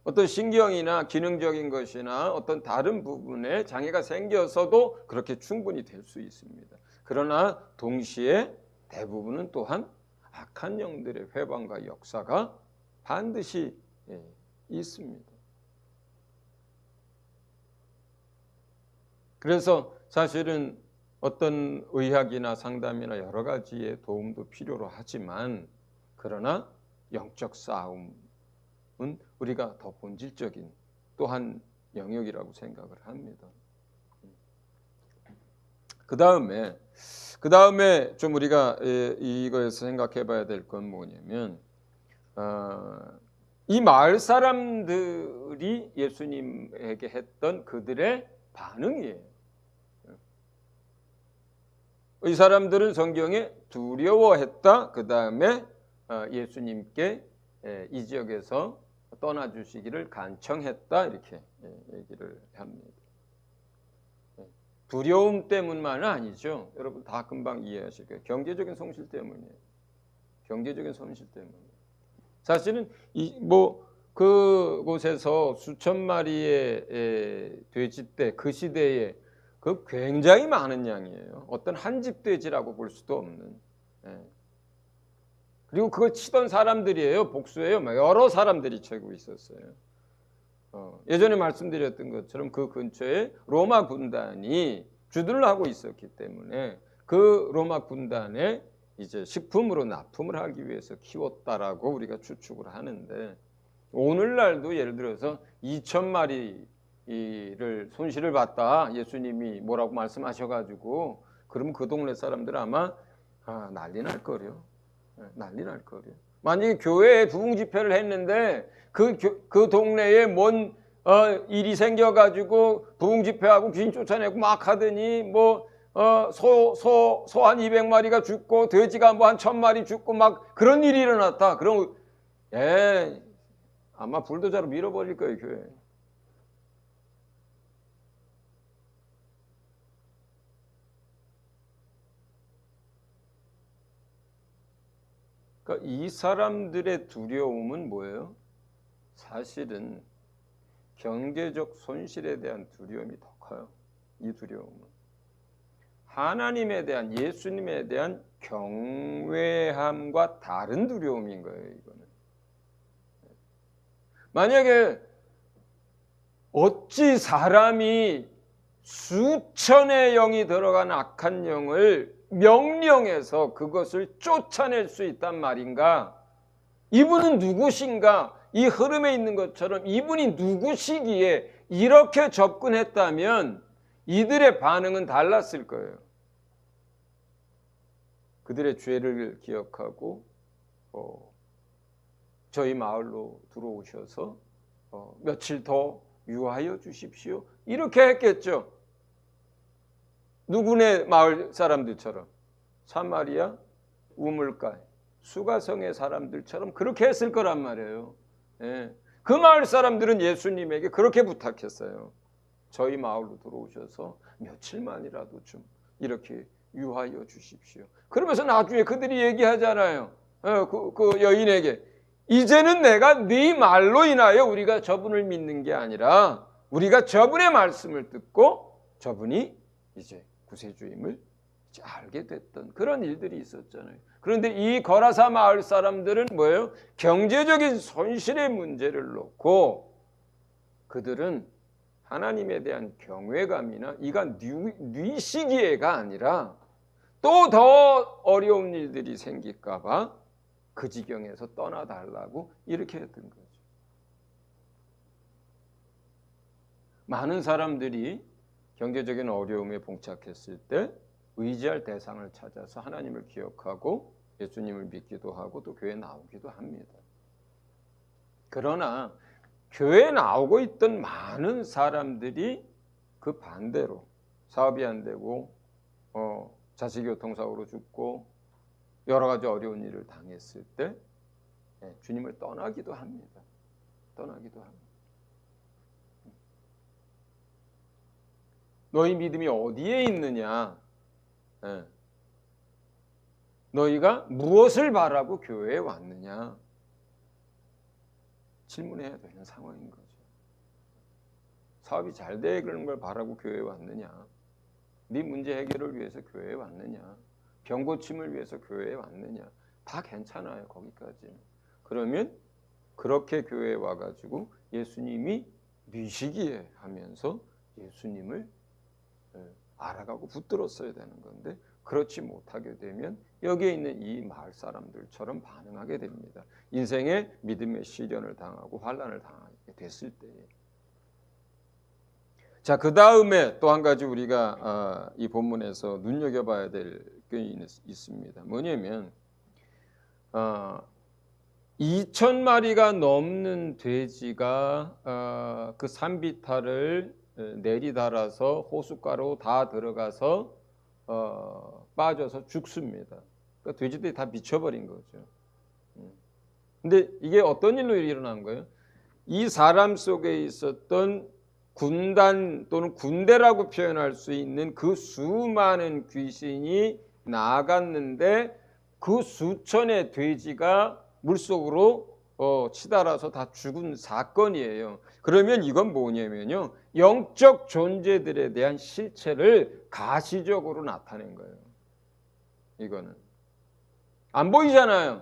어떤 신경이나 기능적인 것이나 어떤 다른 부분에 장애가 생겨서도 그렇게 충분히 될 수 있습니다. 그러나 동시에 대부분은 또한 악한 영들의 회방과 역사가 반드시 있습니다. 그래서 사실은 어떤 의학이나 상담이나 여러 가지의 도움도 필요로 하지만 그러나 영적 싸움은 우리가 더 본질적인 또한 영역이라고 생각을 합니다. 그 다음에 좀 우리가 이거에서 생각해 봐야 될 건 뭐냐면 이 마을 사람들이 예수님에게 했던 그들의 반응이에요. 이 사람들은 성경에 두려워했다. 그 다음에 예수님께 이 지역에서 떠나주시기를 간청했다 이렇게 얘기를 합니다. 두려움 때문만은 아니죠. 여러분 다 금방 이해하실 거예요. 경제적인 손실 때문이에요. 경제적인 손실 때문에. 사실은 그곳에서 수천 마리의 돼지떼 그 시대에 그 굉장히 많은 양이에요. 어떤 한 집 돼지라고 볼 수도 없는. 그리고 그걸 치던 사람들이에요. 복수예요. 여러 사람들이 치고 있었어요. 예전에 말씀드렸던 것처럼 그 근처에 로마 군단이 주둔을 하고 있었기 때문에 그 로마 군단에 이제 식품으로 납품을 하기 위해서 키웠다라고 우리가 추측을 하는데, 오늘날도 예를 들어서 2,000마리를 손실을 봤다 예수님이 뭐라고 말씀하셔가지고 그러면 그 동네 사람들 아마 난리 날 거려. 난리 날 거려. 만약에 교회에 부흥 집회를 했는데 그 동네에 뭔 일이 생겨가지고 부흥 집회하고 귀신 쫓아내고 막 하더니 소 한 200마리가 죽고 돼지가 한 1,000마리 죽고 막 그런 일이 일어났다. 그럼 아마 불도저로 밀어버릴 거예요, 교회. 그러니까 이 사람들의 두려움은 뭐예요? 사실은 경제적 손실에 대한 두려움이 더 커요. 이 두려움은 하나님에 대한, 예수님에 대한 경외함과 다른 두려움인 거예요. 이거는 만약에 어찌 사람이 수천의 영이 들어간 악한 영을 명령해서 그것을 쫓아낼 수 있단 말인가? 이분은 누구신가? 이 흐름에 있는 것처럼 이분이 누구시기에 이렇게 접근했다면 이들의 반응은 달랐을 거예요. 그들의 죄를 기억하고 저희 마을로 들어오셔서 며칠 더 유하여 주십시오. 이렇게 했겠죠. 누구네 마을 사람들처럼, 사마리아 우물가에 수가성의 사람들처럼 그렇게 했을 거란 말이에요. 그 마을 사람들은 예수님에게 그렇게 부탁했어요. 저희 마을로 들어오셔서 며칠만이라도 좀 이렇게 유하여 주십시오. 그러면서 나중에 그들이 얘기하잖아요. 그 여인에게 이제는 내가 네 말로 인하여 우리가 저분을 믿는 게 아니라 우리가 저분의 말씀을 듣고 저분이 이제 구세주임을 이제 알게 됐던 그런 일들이 있었잖아요. 그런데 이 거라사 마을 사람들은 뭐예요? 경제적인 손실의 문제를 놓고 그들은 하나님에 대한 경외감이나 이가 뉘시기에가 아니라 또 더 어려운 일들이 생길까 봐 그 지경에서 떠나달라고 이렇게 했던 거죠. 많은 사람들이 경제적인 어려움에 봉착했을 때 의지할 대상을 찾아서 하나님을 기억하고 예수님을 믿기도 하고 또 교회에 나오기도 합니다. 그러나 교회에 나오고 있던 많은 사람들이 그 반대로 사업이 안 되고 자식이 교통사고로 죽고 여러 가지 어려운 일을 당했을 때 주님을 떠나기도 합니다. 떠나기도 합니다. 너희 믿음이 어디에 있느냐? 너희가 무엇을 바라고 교회에 왔느냐? 질문해야 되는 상황인 거죠. 사업이 잘 되는 걸 바라고 교회에 왔느냐? 네 문제 해결을 위해서 교회에 왔느냐? 병 고침을 위해서 교회에 왔느냐? 다 괜찮아요. 거기까지는. 그러면 그렇게 교회에 와가지고 예수님이 뉘시기에 하면서 예수님을 알아가고 붙들었어야 되는 건데 그렇지 못하게 되면 여기에 있는 이 마을 사람들처럼 반응하게 됩니다. 인생의 믿음의 시련을 당하고 환난을 당하게 됐을 때에. 자, 그 다음에 또 한 가지 우리가 이 본문에서 눈여겨봐야 될 게 있습니다. 뭐냐면 2,000마리가 넘는 돼지가 그 산비탈을 내리달아서 호숫가로 다 들어가서 빠져서 죽습니다. 그러니까 돼지들이 다 미쳐버린 거죠. 근데 이게 어떤 일로 일어난 거예요? 이 사람 속에 있었던 군단 또는 군대라고 표현할 수 있는 그 수많은 귀신이 나아갔는데 그 수천의 돼지가 물속으로 치달아서 다 죽은 사건이에요. 그러면 이건 뭐냐면요, 영적 존재들에 대한 실체를 가시적으로 나타낸 거예요. 이거는 안 보이잖아요.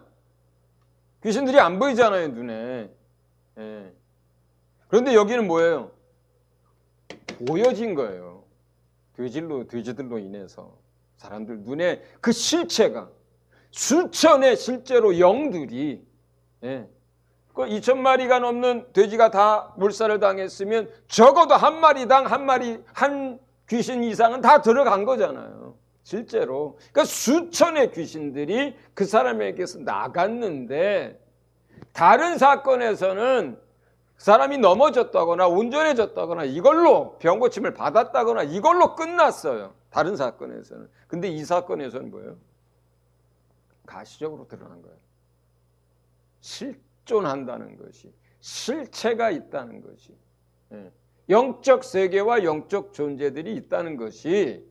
귀신들이 안 보이잖아요, 눈에. 예. 그런데 여기는 뭐예요? 보여진 거예요. 돼지들로 인해서 사람들 눈에 그 실체가 수천의 실제로 영들이, 예, 그 2,000마리가 넘는 돼지가 다 몰살을 당했으면 적어도 한 마리당 한 귀신 이상은 다 들어간 거잖아요. 실제로. 그러니까 수천의 귀신들이 그 사람에게서 나갔는데, 다른 사건에서는 사람이 넘어졌다거나 운전해졌다거나 이걸로 병고침을 받았다거나 이걸로 끝났어요. 다른 사건에서는. 근데 이 사건에서는 뭐예요? 가시적으로 드러난 거예요. 실존한다는 것이, 실체가 있다는 것이, 영적 세계와 영적 존재들이 있다는 것이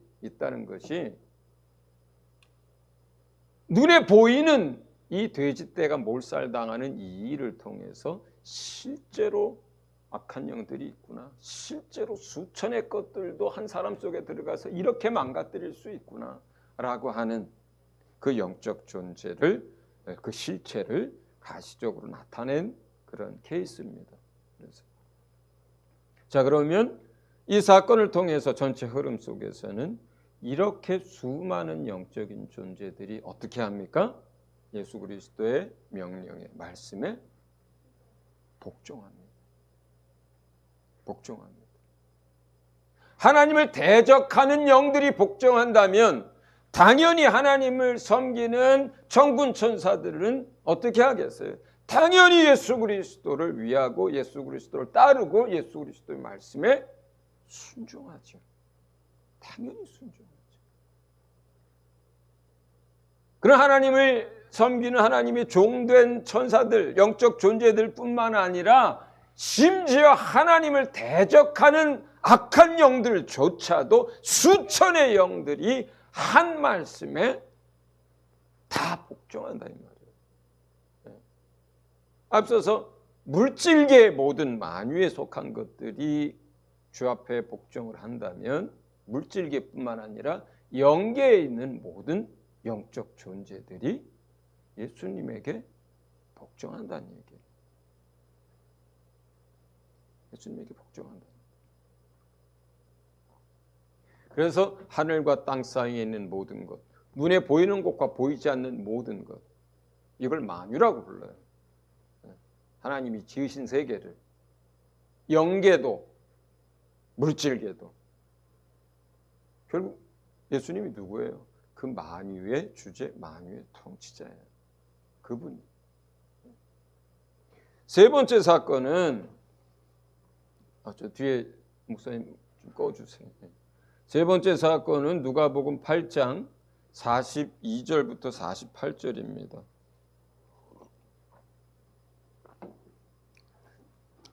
눈에 보이는 이 돼지떼가 몰살당하는 이 일을 통해서 실제로 악한 영들이 있구나, 실제로 수천의 것들도 한 사람 속에 들어가서 이렇게 망가뜨릴 수 있구나 라고 하는 그 영적 존재를, 그 실체를 가시적으로 나타낸 그런 케이스입니다. 그래서 자, 그러면 이 사건을 통해서 전체 흐름 속에서는 이렇게 수많은 영적인 존재들이 어떻게 합니까? 예수 그리스도의 명령에, 말씀에 복종합니다. 하나님을 대적하는 영들이 복종한다면 당연히 하나님을 섬기는 천군 천사들은 어떻게 하겠어요? 당연히 예수 그리스도를 위하고 예수 그리스도를 따르고 예수 그리스도의 말씀에 순종하죠. 당연히 순종하죠. 그런 하나님을 섬기는 하나님의 종된 천사들, 영적 존재들 뿐만 아니라 심지어 하나님을 대적하는 악한 영들조차도 수천의 영들이 한 말씀에 다 복종한다 이 말이에요. 앞서서 물질계의 모든 만유에 속한 것들이 주 앞에 복종을 한다면 물질계뿐만 아니라 영계에 있는 모든 영적 존재들이 예수님에게 복종한다는 얘기예요. 예수님에게 복종한다. 그래서 하늘과 땅 사이에 있는 모든 것, 눈에 보이는 것과 보이지 않는 모든 것, 이걸 만유라고 불러요. 하나님이 지으신 세계를, 영계도 물질계도. 결국 예수님이 누구예요? 그 만유의 주제, 만유의 통치자예요. 그분이. 세 번째 사건은, 저 뒤에 목사님 좀 꺼주세요. 세 번째 사건은 누가복음 8장 42절부터 48절입니다.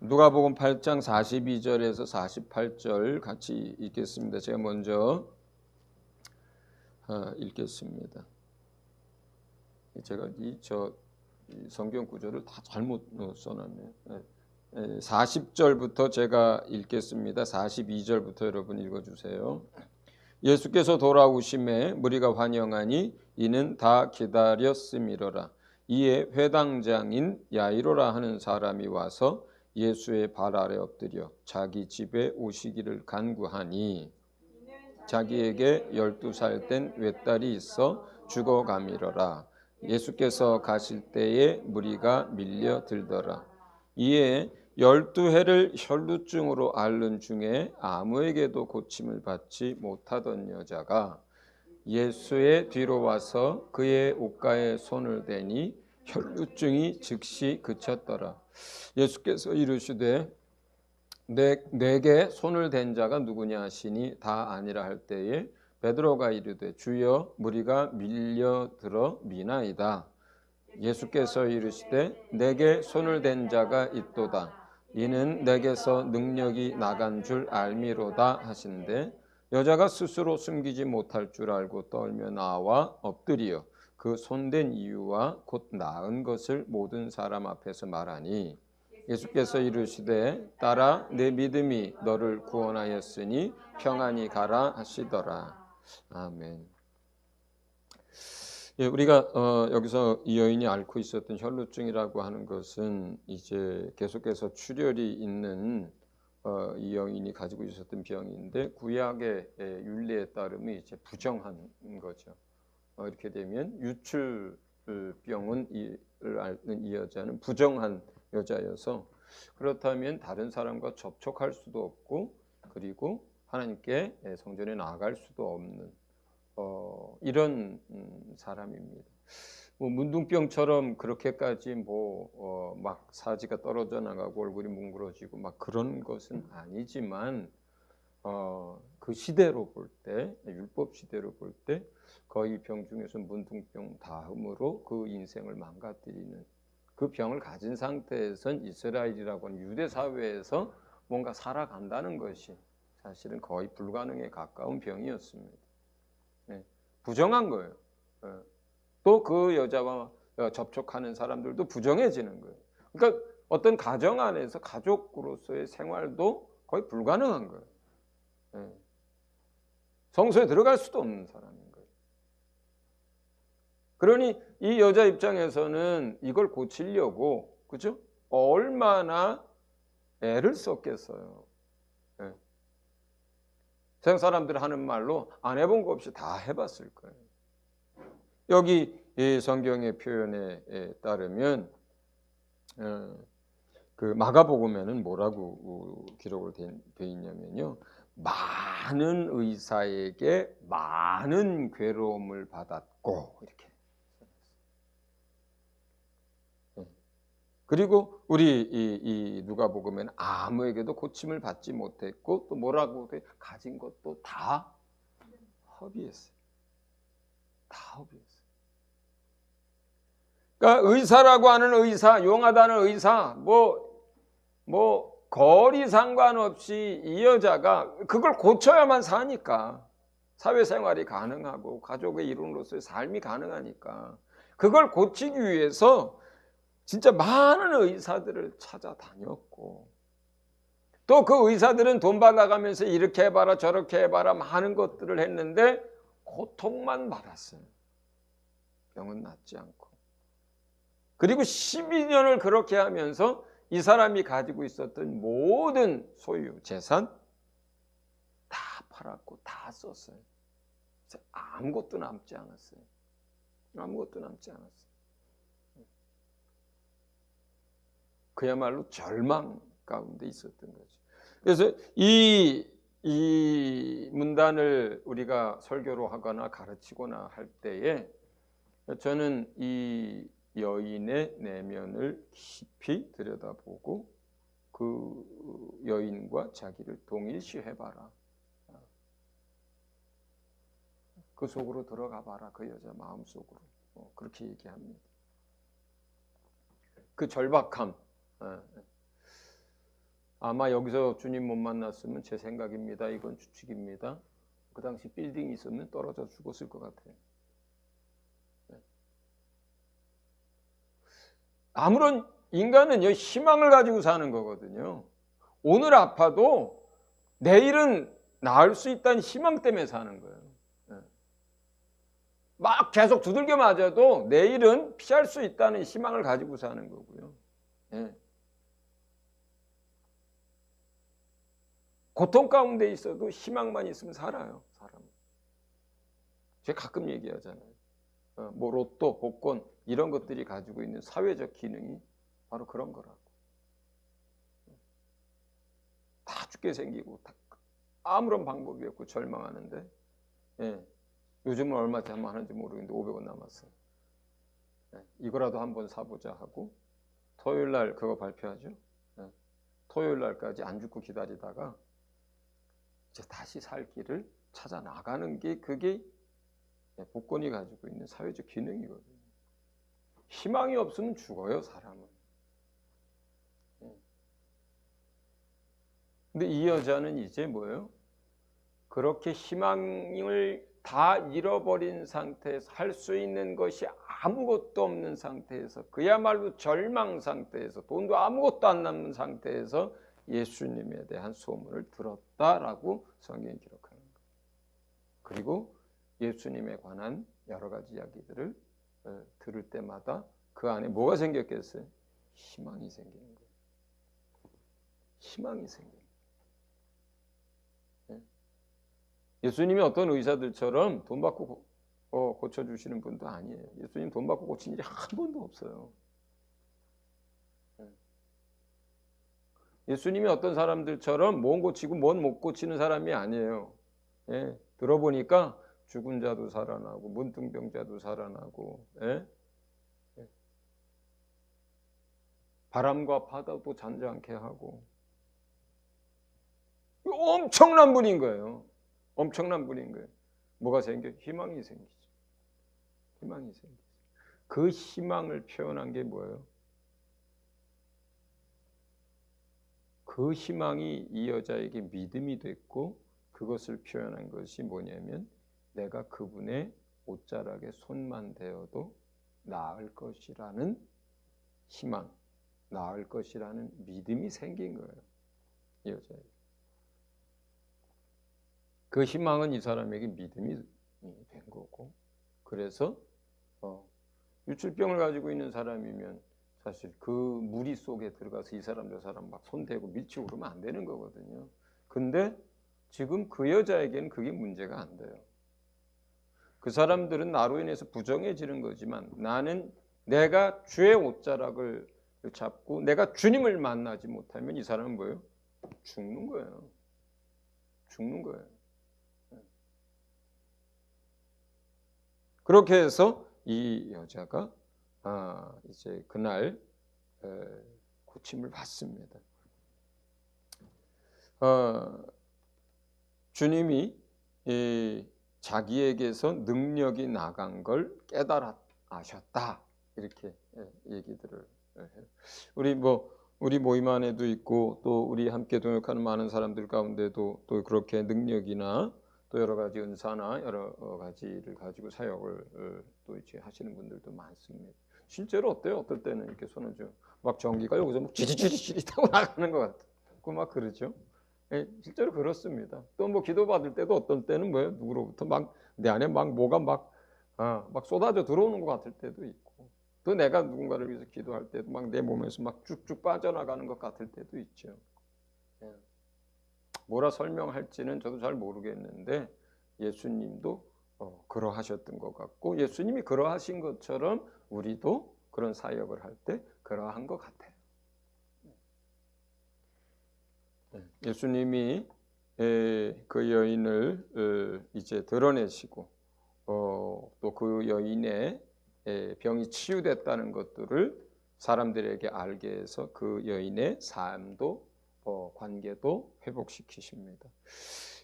누가복음 8장 42절에서 48절 같이 읽겠습니다. 제가 먼저 읽겠습니다. 제가 이 성경 구절을 다 잘못 써놨네요. 40절부터 제가 읽겠습니다. 42절부터 여러분 읽어주세요. 예수께서 돌아오심에 무리가 환영하니 이는 다 기다렸음이로라. 이에 회당장인 야이로라 하는 사람이 와서 예수의 발 아래 엎드려 자기 집에 오시기를 간구하니 자기에게 12살 된 외딸이 있어 죽어가미러라. 예수께서 가실 때에 무리가 밀려들더라. 이에 12해를 혈루증으로 앓는 중에 아무에게도 고침을 받지 못하던 여자가 예수의 뒤로 와서 그의 옷가에 손을 대니 혈루증이 즉시 그쳤더라. 예수께서 이르시되 내게 손을 댄 자가 누구냐 하시니 다 아니라 할 때에 베드로가 이르되 주여 무리가 밀려들어 미나이다. 예수께서 이르시되 내게 손을 댄 자가 있도다. 이는 내게서 능력이 나간 줄 알미로다 하신대 여자가 스스로 숨기지 못할 줄 알고 떨며 나와 엎드리어 그 손댄 이유와 곧 나은 것을 모든 사람 앞에서 말하니 예수께서 이르시되 딸아 내 믿음이 너를 구원하였으니 평안히 가라 하시더라. 아멘. 예, 우리가 여기서 이 여인이 앓고 있었던 혈루증이라고 하는 것은 이제 계속해서 출혈이 있는 이 여인이 가지고 있었던 병인데 구약의 윤리에 따르면 이제 부정한 거죠. 이렇게 되면 유출병은 이를 앓는 이 여자는 부정한 여자여서 그렇다면 다른 사람과 접촉할 수도 없고 그리고 하나님께 성전에 나아갈 수도 없는 이런 사람입니다. 뭐 문둥병처럼 그렇게까지 막 사지가 떨어져 나가고 얼굴이 뭉그러지고 막 그런 것은 아니지만 그 시대로 볼 때 율법 시대로 볼 때 거의 병 중에서 문둥병 다음으로 그 인생을 망가뜨리는 그 병을 가진 상태에선 이스라엘이라고 하는 유대 사회에서 뭔가 살아간다는 것이 사실은 거의 불가능에 가까운 병이었습니다. 네, 부정한 거예요. 또 그 여자와 접촉하는 사람들도 부정해지는 거예요. 그러니까 어떤 가정 안에서 가족으로서의 생활도 거의 불가능한 거예요. 네. 성소에 들어갈 수도 없는 사람인 거예요. 그러니 이 여자 입장에서는 이걸 고치려고 그죠? 얼마나 애를 썼겠어요. 네. 세상 사람들 하는 말로 안 해본 거 없이 다 해봤을 거예요. 여기 이 성경의 표현에 따르면 그 마가복음에는 뭐라고 기록을 돼 있냐면요. 많은 의사에게 많은 괴로움을 받았고 이렇게. 그리고 우리 이 누가복음에는 아무에게도 고침을 받지 못했고 또 뭐라고 돼? 가진 것도 다 허비했어요. 다 허비했어요. 그러니까 의사라고 하는 의사, 용하다는 의사, 뭐 거리 상관없이 이 여자가 그걸 고쳐야만 사니까 사회생활이 가능하고 가족의 일원으로서의 삶이 가능하니까 그걸 고치기 위해서 진짜 많은 의사들을 찾아다녔고 또 그 의사들은 돈 받아가면서 이렇게 해봐라 저렇게 해봐라 많은 것들을 했는데 고통만 받았어요. 병은 낫지 않고. 그리고 12년을 그렇게 하면서 이 사람이 가지고 있었던 모든 소유, 재산 다 팔았고 다 썼어요. 아무것도 남지 않았어요. 아무것도 남지 않았어요. 그야말로 절망 가운데 있었던 거죠. 그래서 이 문단을 우리가 설교로 하거나 가르치거나 할 때에 저는 이 여인의 내면을 깊이 들여다보고 그 여인과 자기를 동일시해봐라. 그 속으로 들어가 봐라. 그 여자 마음 속으로. 그렇게 얘기합니다. 그 절박함. 아마 여기서 주님 못 만났으면 제 생각입니다. 이건 추측입니다. 그 당시 빌딩이 있으면 떨어져 죽었을 것 같아요. 아무런 인간은 희망을 가지고 사는 거거든요. 오늘 아파도 내일은 나을 수 있다는 희망 때문에 사는 거예요. 막 계속 두들겨 맞아도 내일은 피할 수 있다는 희망을 가지고 사는 거고요. 고통 가운데 있어도 희망만 있으면 살아요. 사람은. 제가 가끔 얘기하잖아요. 뭐 로또, 복권 이런 것들이 가지고 있는 사회적 기능이 바로 그런 거라고. 다 죽게 생기고 아무런 방법이 없고 절망하는데 요즘은 얼마짜리 하는지 모르겠는데 500원 남았어요. 이거라도 한번 사보자 하고 토요일 날 그거 발표하죠. 토요일 날까지 안 죽고 기다리다가 이제 다시 살 길을 찾아 나가는 게 그게 복권이 가지고 있는 사회적 기능이거든요. 희망이 없으면 죽어요, 사람은. 근데 이 여자는 이제 뭐예요? 그렇게 희망을 다 잃어버린 상태에서 할 수 있는 것이 아무것도 없는 상태에서 그야말로 절망 상태에서 돈도 아무것도 안 남는 상태에서 예수님에 대한 소문을 들었다라고 성경이 기록하는 거예요. 그리고 예수님에 관한 여러 가지 이야기들을 들을 때마다 그 안에 뭐가 생겼겠어요? 희망이 생기는 거예요. 희망이 생기는 거예요. 예수님이 어떤 의사들처럼 돈 받고 고쳐주시는 분도 아니에요. 예수님 돈 받고 고친 일이 한 번도 없어요. 예수님이 어떤 사람들처럼 몸 고치고 몸 못 고치는 사람이 아니에요. 예, 들어보니까 죽은 자도 살아나고 문둥병자도 살아나고 예? 바람과 바다도 잔잔케 하고 엄청난 분인 거예요. 엄청난 분인 거예요. 뭐가 생겨? 희망이 생기죠. 희망이 생기죠. 그 희망을 표현한 게 뭐예요? 그 희망이 이 여자에게 믿음이 됐고 그것을 표현한 것이 뭐냐면 내가 그분의 옷자락에 손만 대어도 나을 것이라는 희망, 나을 것이라는 믿음이 생긴 거예요. 이 여자에게. 그 희망은 이 사람에게 믿음이 된 거고 그래서 유출병을 가지고 있는 사람이면 사실 그 무리 속에 들어가서 이 사람 저 사람 막 손대고 밀치고 그러면 안 되는 거거든요. 근데 지금 그 여자에게는 그게 문제가 안 돼요. 그 사람들은 나로 인해서 부정해지는 거지만 나는 내가 주의 옷자락을 잡고 내가 주님을 만나지 못하면 이 사람은 뭐예요? 죽는 거예요. 죽는 거예요. 그렇게 해서 이 여자가 이제 그날 고침을 받습니다. 주님이 자기에게서 능력이 나간 걸 깨달아셨다 이렇게 얘기들을 해요. 우리 모임 안에도 있고 또 우리 함께 동역하는 많은 사람들 가운데도 또 그렇게 능력이나 또 여러 가지 은사나 여러 가지를 가지고 사역을 또 이제 하시는 분들도 많습니다. 실제로 어때요? 어떨 때는 이렇게 손을 막 전기가 여기서 막 쥐리쥐리 타고 나가는 것 같고 막 그러죠. 예, 실제로 그렇습니다. 또 뭐 기도 받을 때도 어떤 때는 뭐예요? 누구로부터 막 내 안에 막 뭐가 막 쏟아져 들어오는 것 같을 때도 있고, 또 내가 누군가를 위해서 기도할 때도 막 내 몸에서 막 쭉쭉 빠져나가는 것 같을 때도 있죠. 예. 뭐라 설명할지는 저도 잘 모르겠는데 예수님도 그러하셨던 것 같고 예수님이 그러하신 것처럼 우리도 그런 사역을 할 때 그러한 것 같아요. 예수님이 그 여인을 이제 드러내시고 또 그 여인의 병이 치유됐다는 것들을 사람들에게 알게 해서 그 여인의 삶도 관계도 회복시키십니다.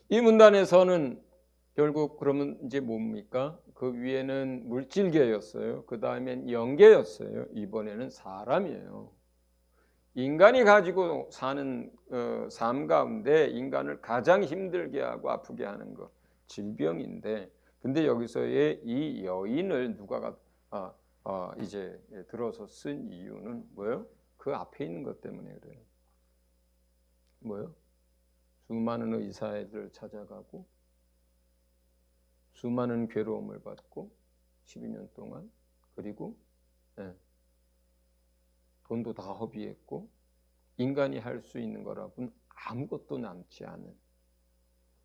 이 문단에서는 결국 그러면 이제 뭡니까? 그 위에는 물질계였어요. 그 다음엔 영계였어요. 이번에는 사람이에요. 인간이 가지고 사는 삶 가운데 인간을 가장 힘들게 하고 아프게 하는 것, 질병인데, 근데 여기서의 이 여인을 누가 이제 들어서 쓴 이유는 뭐예요? 그 앞에 있는 것 때문에 그래요. 뭐요? 수많은 의사들을 찾아가고 수많은 괴로움을 받고 12년 동안 그리고 돈도 다 허비했고 인간이 할 수 있는 거라고는 아무것도 남지 않은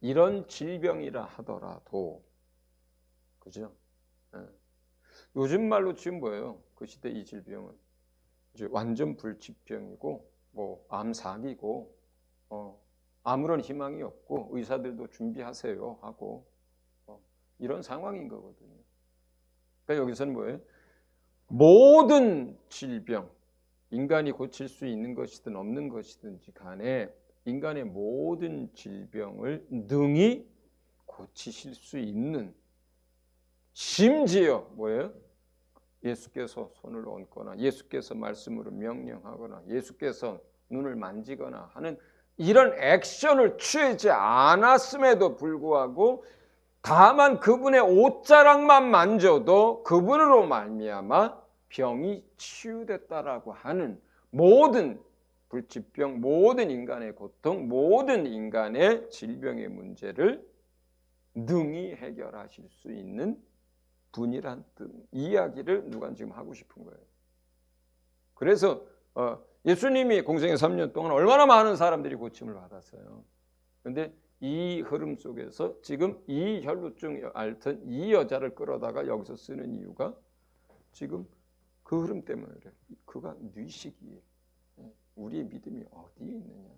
이런 질병이라 하더라도 그죠? 요즘 말로 지금 뭐예요? 그 시대 이 질병은 이제 완전 불치병이고 뭐 암사기고 아무런 희망이 없고 의사들도 준비하세요 하고 이런 상황인 거거든요. 그러니까 여기서는 뭐예요? 모든 질병, 인간이 고칠 수 있는 것이든 없는 것이든지 간에 인간의 모든 질병을 능히 고치실 수 있는, 심지어 뭐예요? 예수께서 손을 얹거나 예수께서 말씀으로 명령하거나 예수께서 눈을 만지거나 하는 이런 액션을 취하지 않았음에도 불구하고 다만 그분의 옷자락만 만져도 그분으로 말미암아 병이 치유됐다라고 하는 모든 불치병, 모든 인간의 고통, 모든 인간의 질병의 문제를 능히 해결하실 수 있는 분이란 뜻, 이야기를 누가 지금 하고 싶은 거예요. 그래서 예수님이 공생애 3년 동안 얼마나 많은 사람들이 고침을 받았어요. 그런데 이 흐름 속에서 지금 이 혈루증 앓던 이 여자를 끌어다가 여기서 쓰는 이유가 지금 그 흐름 때문에 그래요. 그가 뉘시기에 우리의 믿음이 어디에 있느냐.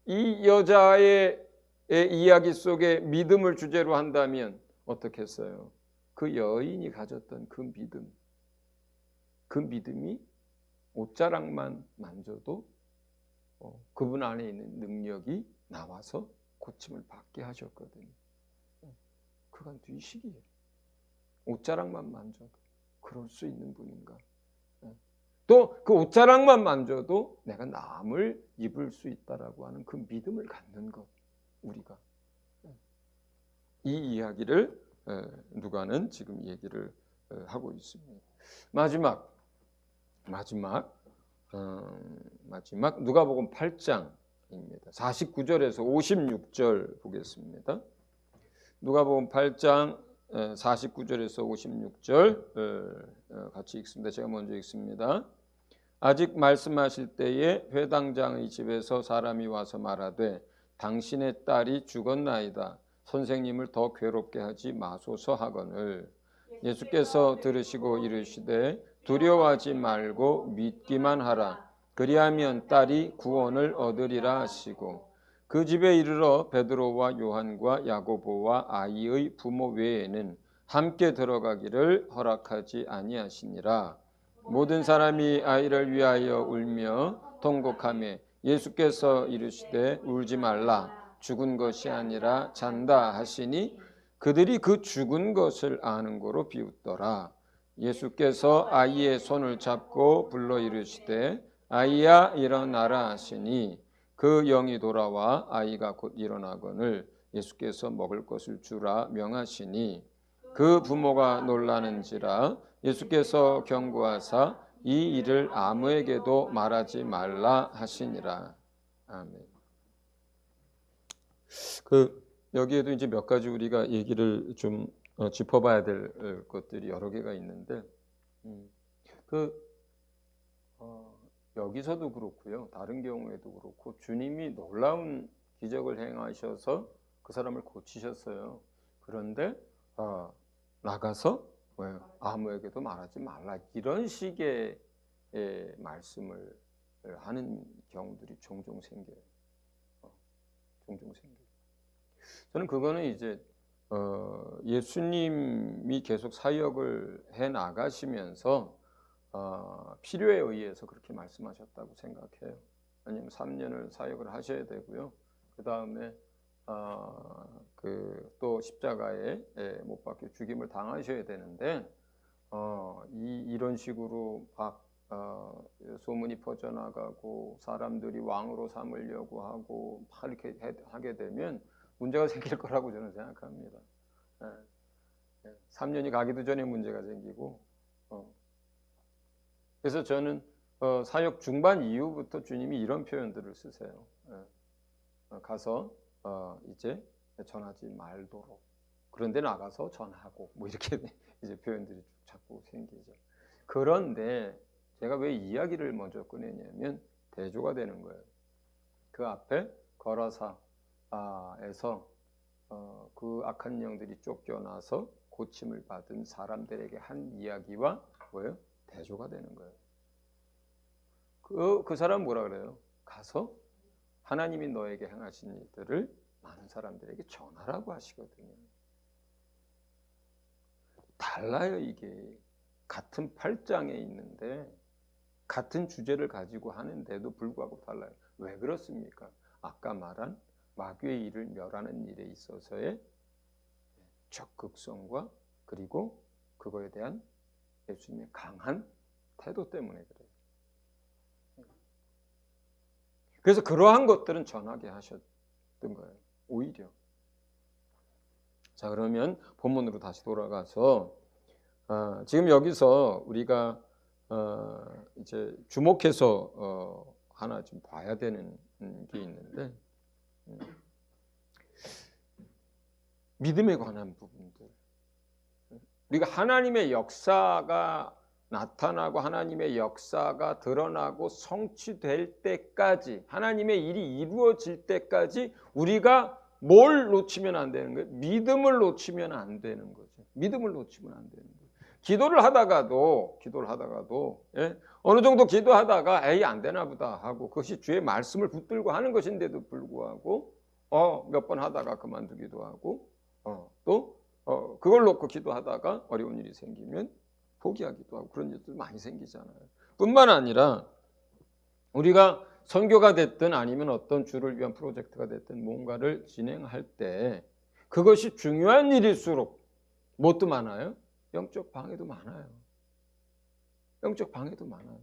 이 여자의 이야기 속에 믿음을 주제로 한다면 어떻게 했어요? 그 여인이 가졌던 그 믿음이 옷자락만 만져도 그분 안에 있는 능력이 나와서 고침을 받게 하셨거든요. 그가 뉘시기에 옷자락만 만져도 그럴 수 있는 분인가. 또 그 옷자락만 만져도 내가 남을 입을 수 있다라고 하는 그 믿음을 갖는 것, 우리가 이 이야기를 누가는 지금 얘기를 하고 있습니다. 마지막 누가복음 8장입니다. 49절에서 56절 보겠습니다. 누가복음 8장 49절에서 56절 같이 읽습니다. 제가 먼저 읽습니다. 아직 말씀하실 때에 회당장의 집에서 사람이 와서 말하되 당신의 딸이 죽었나이다. 선생님을 더 괴롭게 하지 마소서 하거늘 예수께서 들으시고 이르시되 두려워하지 말고 믿기만 하라. 그리하면 딸이 구원을 얻으리라 하시고 그 집에 이르러 베드로와 요한과 야고보와 아이의 부모 외에는 함께 들어가기를 허락하지 아니하시니라. 모든 사람이 아이를 위하여 울며 통곡하며 예수께서 이르시되 울지 말라. 죽은 것이 아니라 잔다 하시니 그들이 그 죽은 것을 아는 거로 비웃더라. 예수께서 아이의 손을 잡고 불러 이르시되 아이야 일어나라 하시니 그 영이 돌아와 아이가 곧 일어나거늘 예수께서 먹을 것을 주라 명하시니 그 부모가 놀라는지라. 예수께서 경고하사 이 일을 아무에게도 말하지 말라 하시니라. 아멘. 여기에도 이제 몇 가지 우리가 얘기를 좀 짚어봐야 될 것들이 여러 개가 있는데, 여기서도 그렇고요, 다른 경우에도 그렇고 주님이 놀라운 기적을 행하셔서 그 사람을 고치셨어요. 그런데 나가서 아무에게도 말하지 말라, 이런 식의 말씀을 하는 경우들이 종종 생겨요. 저는 그거는 이제 예수님이 계속 사역을 해 나가시면서 필요에 의해서 그렇게 말씀하셨다고 생각해요. 왜냐하면 3년을 사역을 하셔야 되고요. 그 다음에 또 십자가에 못 박혀 죽임을 당하셔야 되는데 이런 식으로 소문이 퍼져나가고 사람들이 왕으로 삼으려고 하고 이렇게 하게 되면 문제가 생길 거라고 저는 생각합니다. 3년이 가기도 전에 문제가 생기고 그래서 저는 사역 중반 이후부터 주님이 이런 표현들을 쓰세요. 가서 이제 전하지 말도록, 그런데 나가서 전하고 뭐 이렇게 이제 표현들이 자꾸 생기죠. 그런데 제가 왜 이야기를 먼저 꺼내냐면 대조가 되는 거예요. 그 앞에 거라사에서 그 악한 영들이 쫓겨나서 고침을 받은 사람들에게 한 이야기와 뭐예요? 대조가 되는 거예요. 그 사람 뭐라 그래요? 가서 하나님이 너에게 행하신 일들을 많은 사람들에게 전하라고 하시거든요. 달라요. 이게 같은 8장에 있는데 같은 주제를 가지고 하는데도 불구하고 달라요. 왜 그렇습니까? 아까 말한 마귀의 일을 멸하는 일에 있어서의 적극성과 그리고 그거에 대한 예수님의 강한 태도 때문에 그래요. 그래서 그러한 것들은 전하게 하셨던 거예요. 오히려. 자, 그러면 본문으로 다시 돌아가서 지금 여기서 우리가 이제 주목해서 하나 좀 봐야 되는 게 있는데 믿음에 관한 부분들. 우리가 하나님의 역사가 나타나고 하나님의 역사가 드러나고 성취될 때까지, 하나님의 일이 이루어질 때까지 우리가 뭘 놓치면 안 되는 거예요? 믿음을 놓치면 안 되는 거죠. 믿음을 놓치면 안 되는 거예요. 기도를 하다가도 예? 어느 정도 기도하다가 에이 안 되나 보다 하고 그것이 주의 말씀을 붙들고 하는 것인데도 불구하고 몇 번 하다가 그만두기도 하고 또 그걸 놓고 기도하다가 어려운 일이 생기면 포기하기도 하고 그런 일들 많이 생기잖아요. 뿐만 아니라 우리가 선교가 됐든 아니면 어떤 주를 위한 프로젝트가 됐든 뭔가를 진행할 때 그것이 중요한 일일수록 뭣도 많아요? 영적 방해도 많아요. 영적 방해도 많아요.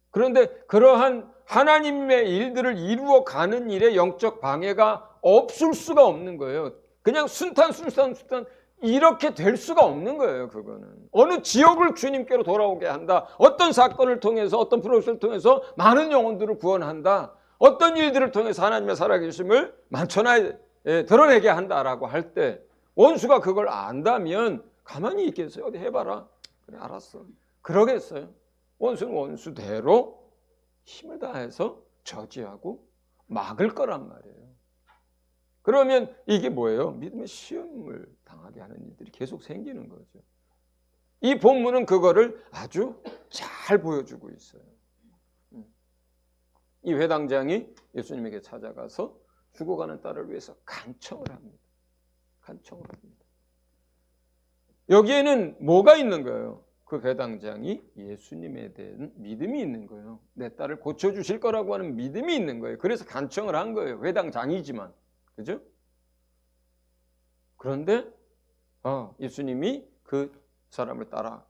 그런데 그러한 하나님의 일들을 이루어가는 일에 영적 방해가 없을 수가 없는 거예요. 그냥 순탄 이렇게 될 수가 없는 거예요. 그거는 어느 지역을 주님께로 돌아오게 한다. 어떤 사건을 통해서 어떤 프로젝트를 통해서 많은 영혼들을 구원한다. 어떤 일들을 통해서 하나님의 살아계심을 만천하에 드러내게 한다라고 할 때 원수가 그걸 안다면 가만히 있겠어요? 어디 해봐라. 그래 알았어. 그러겠어요? 원수는 원수대로 힘을 다해서 저지하고 막을 거란 말이에요. 그러면 이게 뭐예요? 믿음의 시험을 당하게 하는 일들이 계속 생기는 거죠. 이 본문은 그거를 아주 잘 보여주고 있어요. 이 회당장이 예수님에게 찾아가서 죽어가는 딸을 위해서 간청을 합니다. 간청을 합니다. 여기에는 뭐가 있는 거예요? 그 회당장이 예수님에 대한 믿음이 있는 거예요. 내 딸을 고쳐주실 거라고 하는 믿음이 있는 거예요. 그래서 간청을 한 거예요. 회당장이지만. 그죠? 그런데 예수님이 그 사람을 따라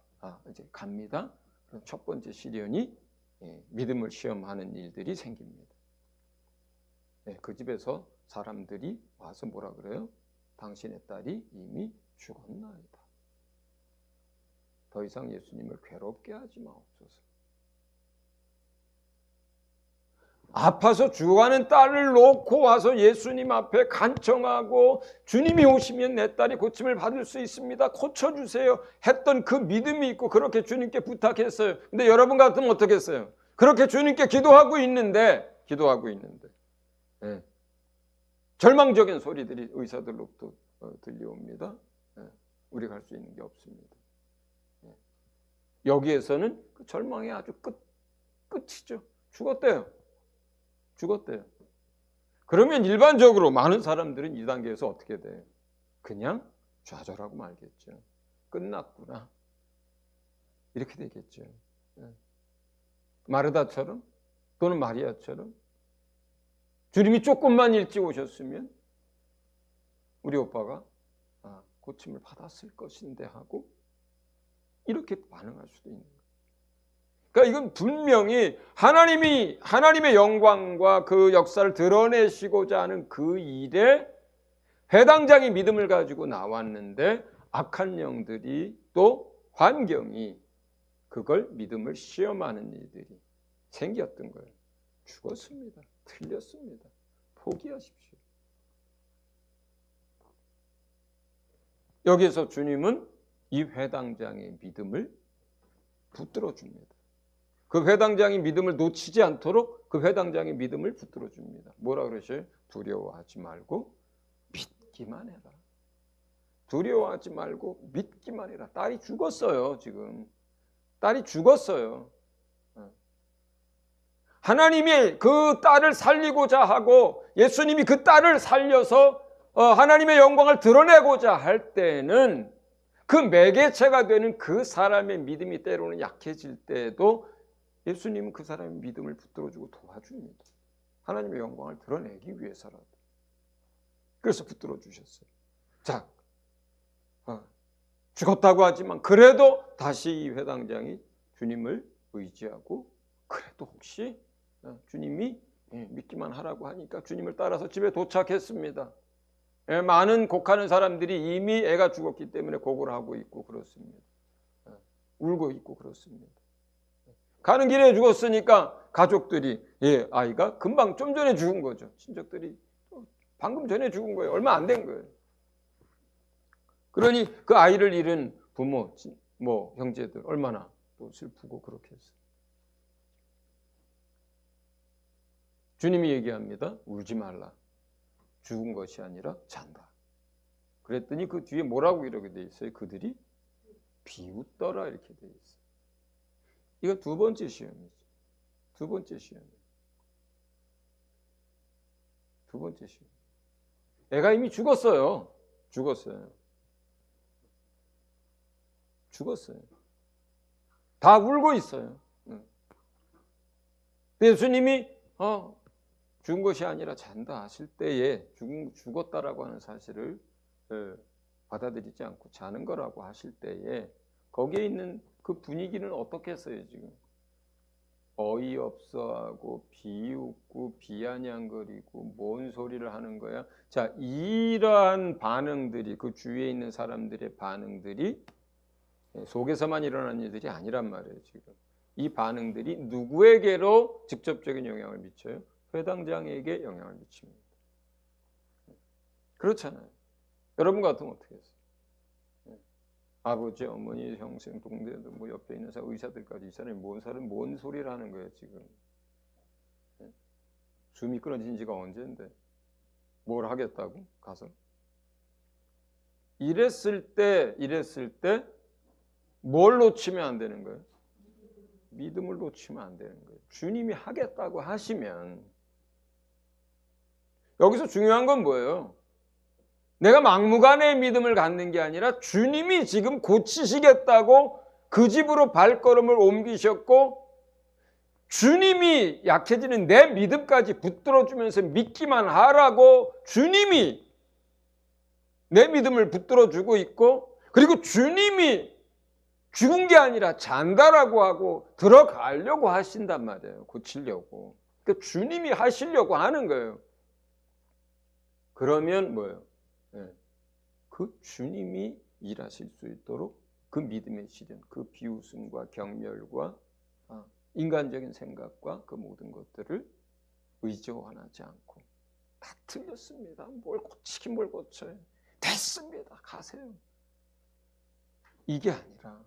이제 갑니다. 첫 번째 시련이 믿음을 시험하는 일들이 생깁니다. 그 집에서 사람들이 와서 뭐라 그래요? 당신의 딸이 이미 죽었나이다. 더 이상 예수님을 괴롭게 하지 마옵소서. 아파서 죽어가는 딸을 놓고 와서 예수님 앞에 간청하고 주님이 오시면 내 딸이 고침을 받을 수 있습니다. 고쳐주세요. 했던 그 믿음이 있고 그렇게 주님께 부탁했어요. 근데 여러분 같으면 어떻게 했어요? 그렇게 주님께 기도하고 있는데 네. 절망적인 소리들이 의사들로부터 들려옵니다. 네. 우리가 할 수 있는 게 없습니다. 네. 여기에서는 그 절망의 아주 끝이죠. 죽었대요. 그러면 일반적으로 많은 사람들은 이 단계에서 어떻게 돼요? 그냥 좌절하고 말겠죠. 끝났구나. 이렇게 되겠죠. 마르다처럼 또는 마리아처럼 주님이 조금만 일찍 오셨으면 우리 오빠가 고침을 받았을 것인데 하고 이렇게 반응할 수도 있는 거예요. 그러니까 이건 분명히 하나님의 영광과 그 역사를 드러내시고자 하는 그 일에 회당장이 믿음을 가지고 나왔는데 악한 영들이 또 환경이 그걸 믿음을 시험하는 일들이 생겼던 거예요. 죽었습니다. 틀렸습니다. 포기하십시오. 여기서 주님은 이 회당장의 믿음을 붙들어 줍니다. 그 회당장이 믿음을 놓치지 않도록 그 회당장의 믿음을 붙들어 줍니다. 뭐라 그러셔요? 두려워하지 말고 믿기만 해라. 두려워하지 말고 믿기만 해라. 딸이 죽었어요. 지금 딸이 죽었어요. 하나님이 그 딸을 살리고자 하고 예수님이 그 딸을 살려서 하나님의 영광을 드러내고자 할 때는 그 매개체가 되는 그 사람의 믿음이 때로는 약해질 때에도 예수님은 그 사람의 믿음을 붙들어주고 도와줍니다. 하나님의 영광을 드러내기 위해서라도. 그래서 붙들어주셨어요. 자, 죽었다고 하지만 그래도 다시 이 회당장이 주님을 의지하고 그래도 혹시 주님이 믿기만 하라고 하니까 주님을 따라서 집에 도착했습니다. 많은 곡하는 사람들이 이미 애가 죽었기 때문에 곡을 하고 있고 그렇습니다. 울고 있고 그렇습니다. 가는 길에 죽었으니까 가족들이 아이가 금방 좀 전에 죽은 거죠. 친척들이 방금 전에 죽은 거예요. 얼마 안 된 거예요. 그러니 그 아이를 잃은 부모, 형제들 얼마나 또 슬프고 그렇게 했어요. 주님이 얘기합니다. 울지 말라. 죽은 것이 아니라 잔다. 그랬더니 그 뒤에 뭐라고 이렇게 돼 있어요? 그들이 비웃더라 이렇게 돼 있어요. 이거 두 번째 시험이죠. 두 번째 시험이에요. 두 번째 시험. 애가 이미 죽었어요. 죽었어요. 다 울고 있어요. 예수님이 죽은 것이 아니라 잔다 하실 때에 죽었다라고 하는 사실을 받아들이지 않고 자는 거라고 하실 때에 거기에 있는 그 분위기는 어떻게 했어요 지금? 어이없어하고 비웃고 비아냥거리고 뭔 소리를 하는 거야? 자, 이러한 반응들이 그 주위에 있는 사람들의 반응들이 속에서만 일어나는 일들이 아니란 말이에요 지금. 이 반응들이 누구에게로 직접적인 영향을 미쳐요? 회당장에게 영향을 미칩니다. 그렇잖아요. 여러분 같으면 어떻게 했어요? 아버지, 어머니, 형생, 동생들, 옆에 있는 의사들까지 이 사람이 뭔 소리를 하는 거예요 지금? 숨이 끊어진 지가 언제인데 뭘 하겠다고 가서? 이랬을 때 뭘 놓치면 안 되는 거예요? 믿음을 놓치면 안 되는 거예요. 주님이 하겠다고 하시면. 여기서 중요한 건 뭐예요? 내가 막무가내의 믿음을 갖는 게 아니라 주님이 지금 고치시겠다고 그 집으로 발걸음을 옮기셨고 주님이 약해지는 내 믿음까지 붙들어주면서 믿기만 하라고 주님이 내 믿음을 붙들어주고 있고 그리고 주님이 죽은 게 아니라 잔다라고 하고 들어가려고 하신단 말이에요. 고치려고. 그러니까 주님이 하시려고 하는 거예요. 그러면 뭐예요? 그 주님이 일하실 수 있도록 그 믿음의 시련, 그 비웃음과 경멸과 인간적인 생각과 그 모든 것들을 의존하지 않고 다 틀렸습니다. 뭘 고치긴 뭘 고쳐요. 됐습니다. 가세요. 이게 아니라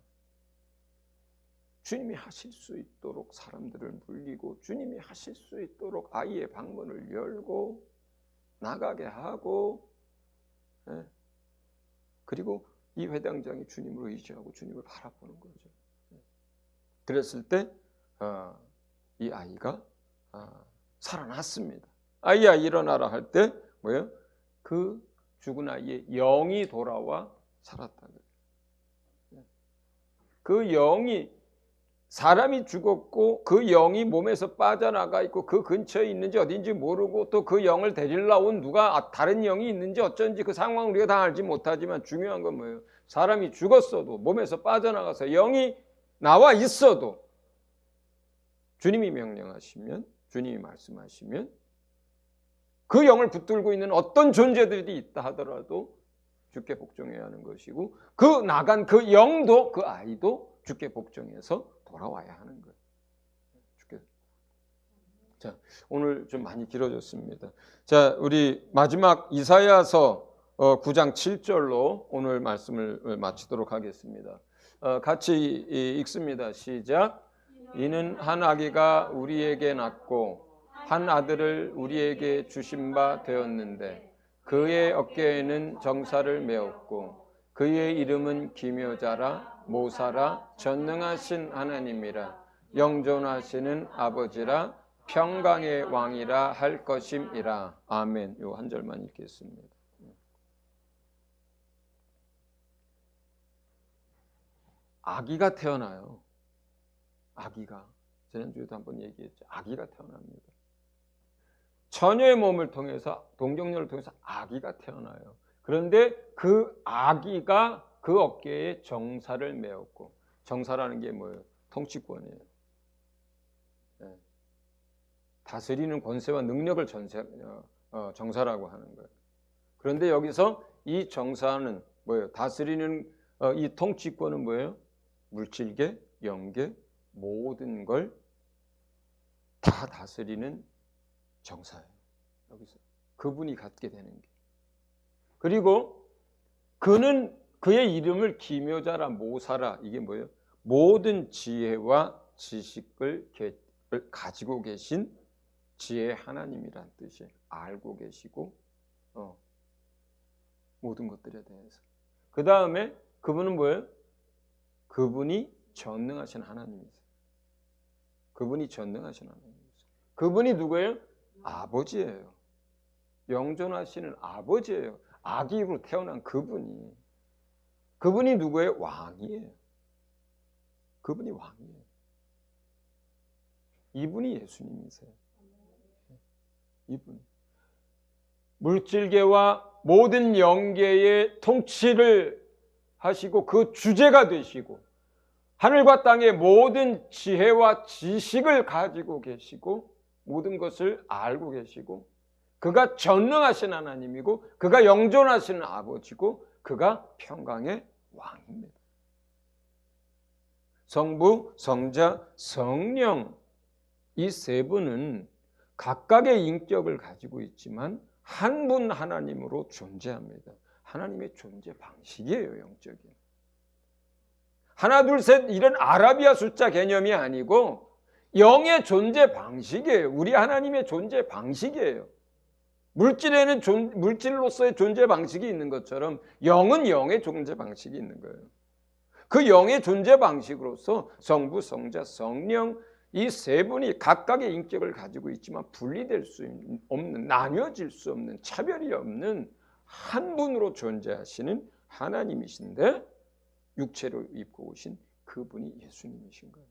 주님이 하실 수 있도록 사람들을 물리고 주님이 하실 수 있도록 아이의 방문을 열고 나가게 하고 그리고 이 회당장이 주님을 의지하고 주님을 바라보는 거죠. 그랬을 때 이 아이가 살아났습니다. 아이야 일어나라 할 때 뭐예요? 그 죽은 아이의 영이 돌아와 살았다는 거예요. 그 영이 사람이 죽었고 그 영이 몸에서 빠져나가 있고 그 근처에 있는지 어딘지 모르고 또 그 영을 데리러 온 누가 다른 영이 있는지 어쩐지 그 상황을 우리가 다 알지 못하지만 중요한 건 뭐예요? 사람이 죽었어도 몸에서 빠져나가서 영이 나와 있어도 주님이 명령하시면 주님이 말씀하시면 그 영을 붙들고 있는 어떤 존재들이 있다 하더라도 주께 복종해야 하는 것이고 그 나간 그 영도 그 아이도 주께 복종해서 돌아와야 하는 거예요. 자, 오늘 좀 많이 길어졌습니다. 자, 우리 마지막 이사야서 9장 7절로 오늘 말씀을 마치도록 하겠습니다. 같이 읽습니다. 시작. 이는 한 아기가 우리에게 낳고 한 아들을 우리에게 주신 바 되었는데 그의 어깨에는 정사를 메었고 그의 이름은 기묘자라 모사라 전능하신 하나님이라 영존하시는 아버지라 평강의 왕이라 할 것임이라. 아멘. 요 한 절만 읽겠습니다. 아기가 태어나요. 아기가. 지난주에도 한번 얘기했죠. 아기가 태어납니다. 처녀의 몸을 통해서 동정녀를 통해서 아기가 태어나요. 그런데 그 아기가 그 어깨에 정사를 메었고 정사라는 게 뭐예요? 통치권이에요. 다스리는 권세와 능력을 정사라고 하는 거예요. 그런데 여기서 이 정사는 뭐예요? 다스리는 이 통치권은 뭐예요? 물질계, 영계, 모든 걸 다 다스리는 정사예요. 여기서 그분이 갖게 되는 게. 그리고 그는 그의 이름을 기묘자라 모사라. 이게 뭐예요? 모든 지혜와 지식을 가지고 계신 지혜의 하나님이란 뜻이에요. 알고 계시고 모든 것들에 대해서. 그 다음에 그분은 뭐예요? 그분이 전능하신 하나님이세요. 그분이 전능하신 하나님이세요. 그분이 누구예요? 아버지예요. 영존하시는 아버지예요. 아기로 태어난 그분이. 그분이 누구예요? 왕이에요. 그분이 왕이에요. 이분이 예수님이세요. 이분. 물질계와 모든 영계의 통치를 하시고 그 주제가 되시고 하늘과 땅의 모든 지혜와 지식을 가지고 계시고 모든 것을 알고 계시고 그가 전능하신 하나님이고 그가 영존하시는 아버지고 그가 평강의 왕입니다. 성부, 성자, 성령 이 세 분은 각각의 인격을 가지고 있지만 한 분 하나님으로 존재합니다. 하나님의 존재 방식이에요. 영적인. 하나, 둘, 셋 이런 아라비아 숫자 개념이 아니고 영의 존재 방식이에요. 우리 하나님의 존재 방식이에요. 물질에는 물질로서의 존재 방식이 있는 것처럼 영은 영의 존재 방식이 있는 거예요. 그 영의 존재 방식으로서 성부, 성자, 성령 이 세 분이 각각의 인격을 가지고 있지만 분리될 수 없는, 나뉘어질 수 없는, 차별이 없는 한 분으로 존재하시는 하나님이신데 육체를 입고 오신 그분이 예수님이신 거예요.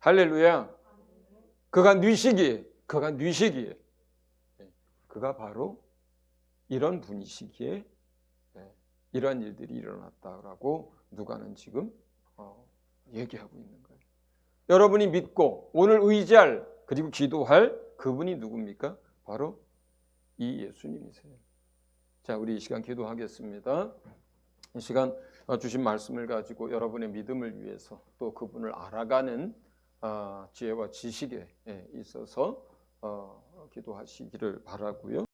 할렐루야. 그가 뉘시기에 그가 바로 이런 분이시기에 이런 일들이 일어났다라고 누가는 지금 얘기하고 있는 거예요. 여러분이 믿고 오늘 의지할 그리고 기도할 그분이 누굽니까? 바로 이 예수님이세요. 자, 우리 이 시간 기도하겠습니다. 이 시간 주신 말씀을 가지고 여러분의 믿음을 위해서 또 그분을 알아가는 지혜와 지식에 있어서 기도하시기를 바라고요.